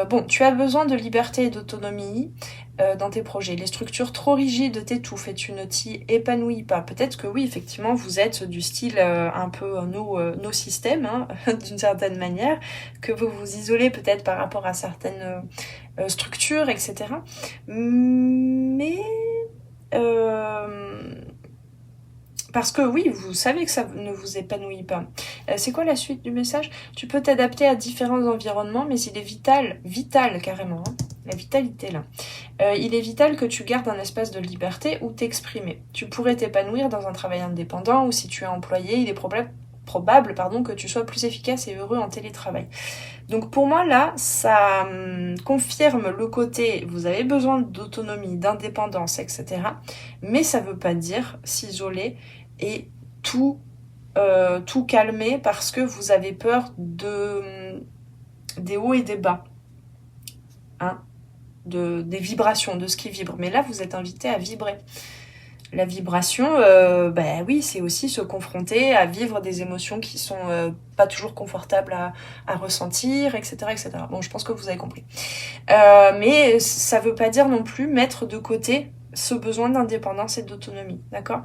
Bon, tu as besoin de liberté et d'autonomie dans tes projets. Les structures trop rigides t'étouffent et tu ne t'y épanouis pas. Peut-être que oui, effectivement, vous êtes du style un peu nos systèmes, hein, d'une certaine manière, que vous vous isolez peut-être par rapport à certaines structures, etc. Mais... parce que oui, vous savez que ça ne vous épanouit pas. C'est quoi la suite du message? Tu peux t'adapter à différents environnements, mais il est vital carrément, hein, la vitalité là. Il est vital que tu gardes un espace de liberté où t'exprimer. Tu pourrais t'épanouir dans un travail indépendant ou si tu es employé, il est probable que tu sois plus efficace et heureux en télétravail. Donc pour moi là, ça confirme le côté, vous avez besoin d'autonomie, d'indépendance, etc. Mais ça veut pas dire s'isoler et tout calmer parce que vous avez peur des hauts et des bas, hein, des vibrations, de ce qui vibre. Mais là, vous êtes invité à vibrer. La vibration, oui, c'est aussi se confronter à vivre des émotions qui sont pas toujours confortables à ressentir, etc., etc. Bon, je pense que vous avez compris. Mais ça veut pas dire non plus mettre de côté ce besoin d'indépendance et d'autonomie, d'accord?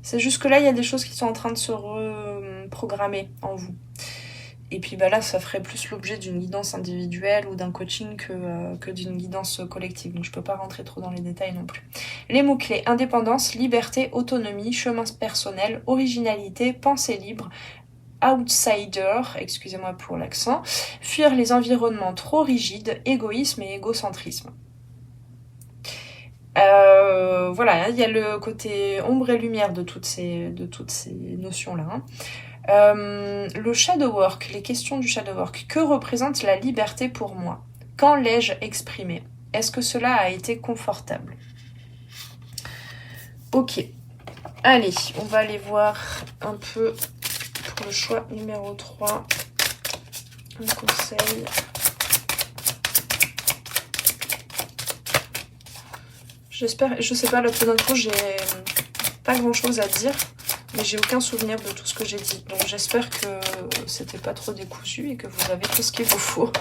C'est juste que là, il y a des choses qui sont en train de se reprogrammer en vous. Et puis là, ça ferait plus l'objet d'une guidance individuelle ou d'un coaching que d'une guidance collective. Donc je peux pas rentrer trop dans les détails non plus. Les mots-clés: indépendance, liberté, autonomie, chemin personnel, originalité, pensée libre, outsider, excusez-moi pour l'accent, fuir les environnements trop rigides, égoïsme et égocentrisme. Voilà, il y a le côté ombre et lumière de toutes ces notions-là. Hein. Le shadow work, les questions du shadow work. Que représente la liberté pour moi? Quand l'ai-je exprimé? Est-ce que cela a été confortable? Ok. Allez, on va aller voir un peu pour le choix numéro 3. Un conseil. J'espère, je sais pas, là tout d'un coup j'ai pas grand chose à dire, mais j'ai aucun souvenir de tout ce que j'ai dit. Donc j'espère que c'était pas trop décousu et que vous avez tout ce qu'il vous faut.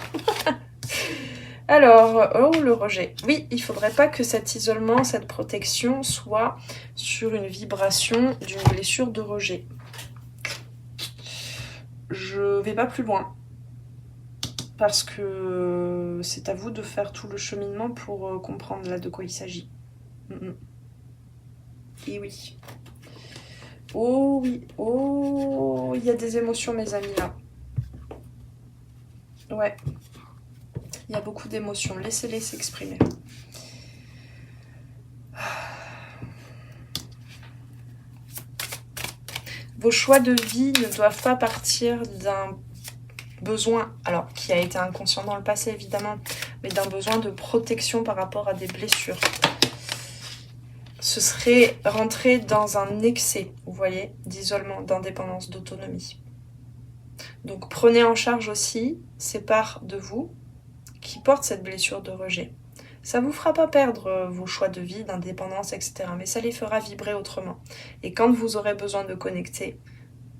Alors, oh, le rejet. Oui, il faudrait pas que cet isolement, cette protection soit sur une vibration d'une blessure de rejet. Je vais pas plus loin. Parce que c'est à vous de faire tout le cheminement pour comprendre là de quoi il s'agit. Et oui. Oh oui. Oh, il y a des émotions, mes amis, là. Ouais. Il y a beaucoup d'émotions. Laissez-les s'exprimer. Vos choix de vie ne doivent pas partir d'un besoin, alors qui a été inconscient dans le passé évidemment, mais d'un besoin de protection par rapport à des blessures. Ce serait rentrer dans un excès, vous voyez, d'isolement, d'indépendance, d'autonomie. Donc prenez en charge aussi ces parts de vous qui portent cette blessure de rejet. Ça vous fera pas perdre vos choix de vie, d'indépendance, etc. Mais ça les fera vibrer autrement. Et quand vous aurez besoin de connecter,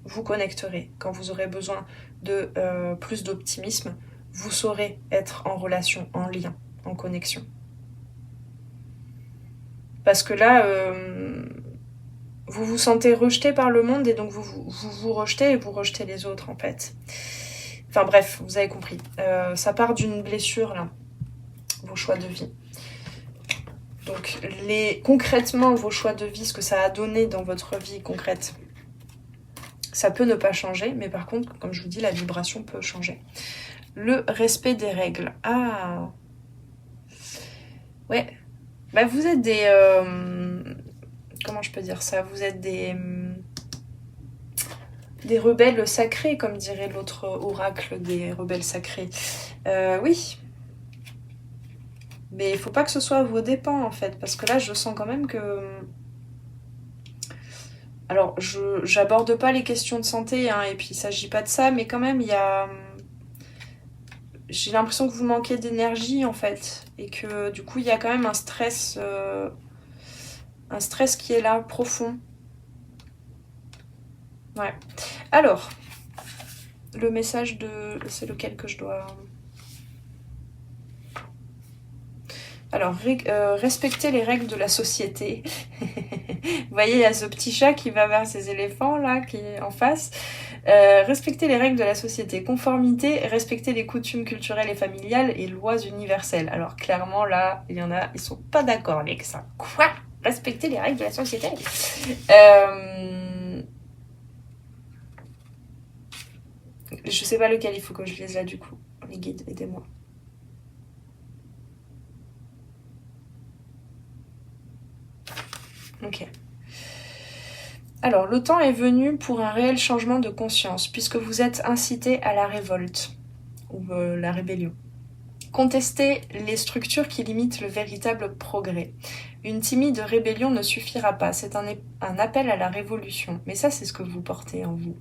vous connecterez. Quand vous aurez besoin de plus d'optimisme, vous saurez être en relation, en lien, en connexion. Parce que là, vous vous sentez rejeté par le monde et donc vous rejetez et vous rejetez les autres en fait. Enfin bref, vous avez compris. Ça part d'une blessure là, vos choix de vie. Donc concrètement, vos choix de vie, ce que ça a donné dans votre vie concrète, ça peut ne pas changer, mais par contre, comme je vous dis, la vibration peut changer. Le respect des règles. Ah ouais. Bah, vous êtes des... comment je peux dire ça? Vous êtes des rebelles sacrés, comme dirait l'autre oracle des rebelles sacrés. Oui. Mais il faut pas que ce soit à vos dépens, en fait. Parce que là, je sens quand même que... Alors, j'aborde pas les questions de santé, hein, et puis il s'agit pas de ça, mais quand même, il y a... J'ai l'impression que vous manquez d'énergie, en fait. Et que, du coup, il y a quand même un stress qui est là, profond. Ouais. Alors, le message de... C'est lequel que je dois... Alors, respecter les règles de la société. Vous voyez, il y a ce petit chat qui va vers ces éléphants, là, qui est en face. Respecter les règles de la société. Conformité, respecter les coutumes culturelles et familiales et lois universelles. Alors, clairement, là, il y en a, ils sont pas d'accord avec ça. Quoi? Respecter les règles de la société? Je sais pas lequel il faut que je lise là, du coup. Les guides, aidez-moi. Ok. Alors, le temps est venu pour un réel changement de conscience, puisque vous êtes incité à la révolte, ou la rébellion. Contestez les structures qui limitent le véritable progrès. Une timide rébellion ne suffira pas, c'est un appel à la révolution. Mais ça, c'est ce que vous portez en vous.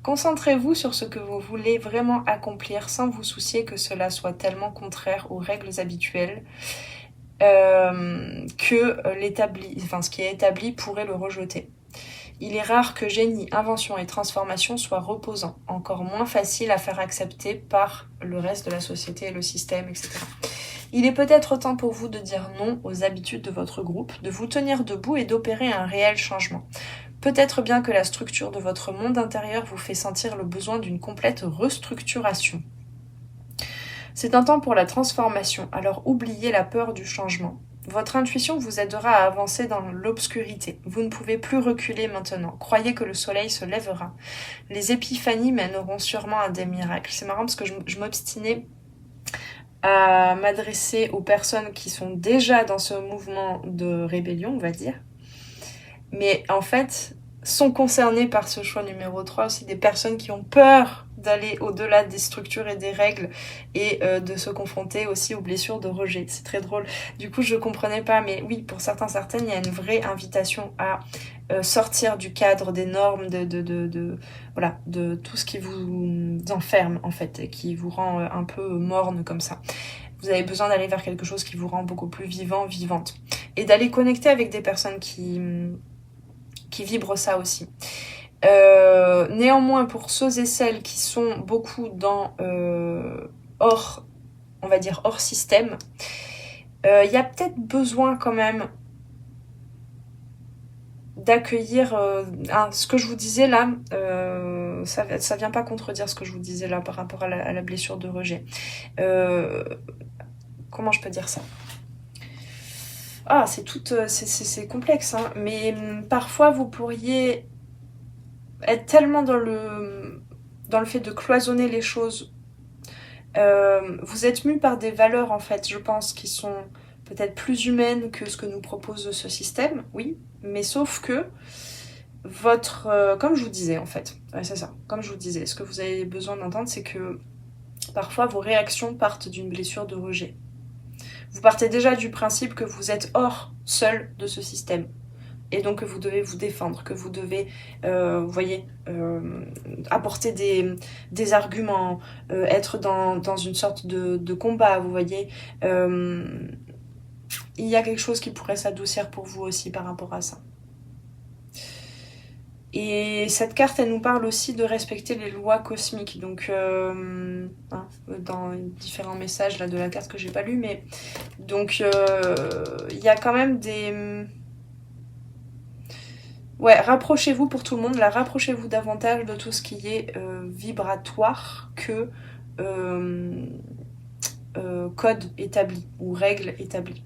Concentrez-vous sur ce que vous voulez vraiment accomplir sans vous soucier que cela soit tellement contraire aux règles habituelles que ce qui est établi pourrait le rejeter. Il est rare que génie, invention et transformation soient reposants, encore moins faciles à faire accepter par le reste de la société et le système, etc. Il est peut-être temps pour vous de dire non aux habitudes de votre groupe, de vous tenir debout et d'opérer un réel changement. Peut-être bien que la structure de votre monde intérieur vous fait sentir le besoin d'une complète restructuration. C'est un temps pour la transformation, alors oubliez la peur du changement. Votre intuition vous aidera à avancer dans l'obscurité. Vous ne pouvez plus reculer maintenant. Croyez que le soleil se lèvera. Les épiphanies mèneront sûrement à des miracles. C'est marrant parce que je m'obstinais à m'adresser aux personnes qui sont déjà dans ce mouvement de rébellion, on va dire. Mais en fait, sont concernées par ce choix numéro 3 aussi des personnes qui ont peur d'aller au-delà des structures et des règles et de se confronter aussi aux blessures de rejet. C'est très drôle. Du coup, je comprenais pas, mais oui, pour certaines, il y a une vraie invitation à sortir du cadre des normes, voilà, de tout ce qui vous enferme, en fait, et qui vous rend un peu morne comme ça. Vous avez besoin d'aller vers quelque chose qui vous rend beaucoup plus vivant, vivante. Et d'aller connecter avec des personnes qui vibrent ça aussi. Néanmoins, pour ceux et celles qui sont beaucoup dans hors système, il y a peut-être besoin quand même d'accueillir ce que je vous disais là. Ça vient pas contredire ce que je vous disais là par rapport à la blessure de rejet. Comment je peux dire ça? C'est complexe, hein, mais parfois vous pourriez être tellement dans le fait de cloisonner les choses. Vous êtes mûs par des valeurs, en fait, je pense, qui sont peut-être plus humaines que ce que nous propose ce système, oui, mais sauf que comme je vous disais, en fait, ouais, c'est ça, comme je vous disais, ce que vous avez besoin d'entendre, c'est que parfois vos réactions partent d'une blessure de rejet. Vous partez déjà du principe que vous êtes seul de ce système. Et donc que vous devez vous défendre, que vous devez, apporter des arguments, être dans une sorte de combat, vous voyez. Il y a quelque chose qui pourrait s'adoucir pour vous aussi par rapport à ça. Et cette carte, elle nous parle aussi de respecter les lois cosmiques. Donc, dans différents messages là, de la carte que j'ai pas lu, mais donc il y a quand même des... Ouais, rapprochez-vous pour tout le monde, là, rapprochez-vous davantage de tout ce qui est vibratoire que code établi ou règles établies.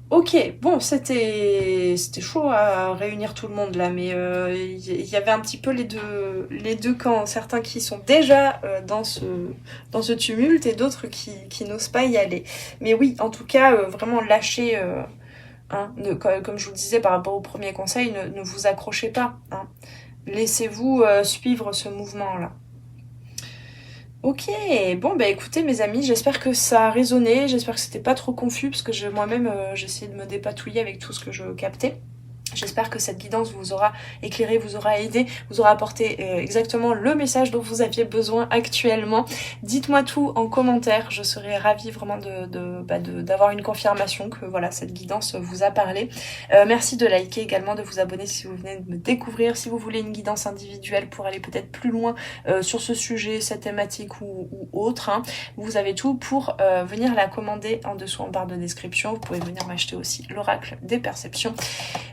Ok, bon, c'était chaud à réunir tout le monde là, mais il y avait un petit peu les deux camps, certains qui sont déjà dans ce tumulte et d'autres qui n'osent pas y aller. Mais oui, en tout cas, vraiment lâcher, comme je vous le disais par rapport au premier conseil, ne vous accrochez pas. Hein. Laissez-vous suivre ce mouvement-là. Ok, bon bah écoutez mes amis, j'espère que ça a résonné, j'espère que c'était pas trop confus parce que moi-même j'essayais de me dépatouiller avec tout ce que je captais. J'espère que cette guidance vous aura éclairé, vous aura aidé, vous aura apporté exactement le message dont vous aviez besoin actuellement. Dites-moi tout en commentaire, je serais ravie vraiment d'avoir une confirmation que voilà, cette guidance vous a parlé. Merci de liker également, de vous abonner si vous venez de me découvrir, si vous voulez une guidance individuelle pour aller peut-être plus loin sur ce sujet, cette thématique ou autre. Hein. Vous avez tout pour venir la commander en dessous en barre de description. Vous pouvez venir m'acheter aussi l'oracle des perceptions.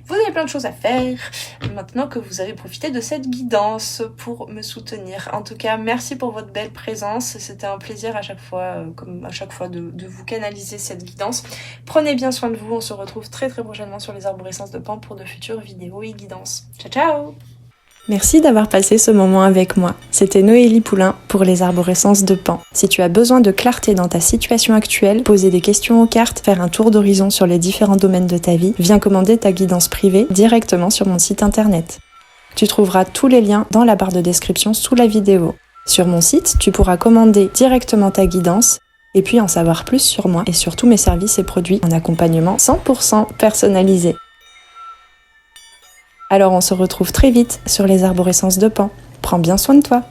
Vous avez plein de choses à faire maintenant que vous avez profité de cette guidance pour me soutenir. En tout cas, merci pour votre belle présence. C'était un plaisir à chaque fois, comme à chaque fois, de vous canaliser cette guidance. Prenez bien soin de vous. On se retrouve très prochainement sur les arborescences de Pan pour de futures vidéos et guidances. Ciao, ciao! Merci d'avoir passé ce moment avec moi. C'était Noélie Poulain pour les arborescences de Pan. Si tu as besoin de clarté dans ta situation actuelle, poser des questions aux cartes, faire un tour d'horizon sur les différents domaines de ta vie, viens commander ta guidance privée directement sur mon site internet. Tu trouveras tous les liens dans la barre de description sous la vidéo. Sur mon site, tu pourras commander directement ta guidance et puis en savoir plus sur moi et sur tous mes services et produits en accompagnement 100% personnalisé. Alors on se retrouve très vite sur les arborescences de Pan. Prends bien soin de toi.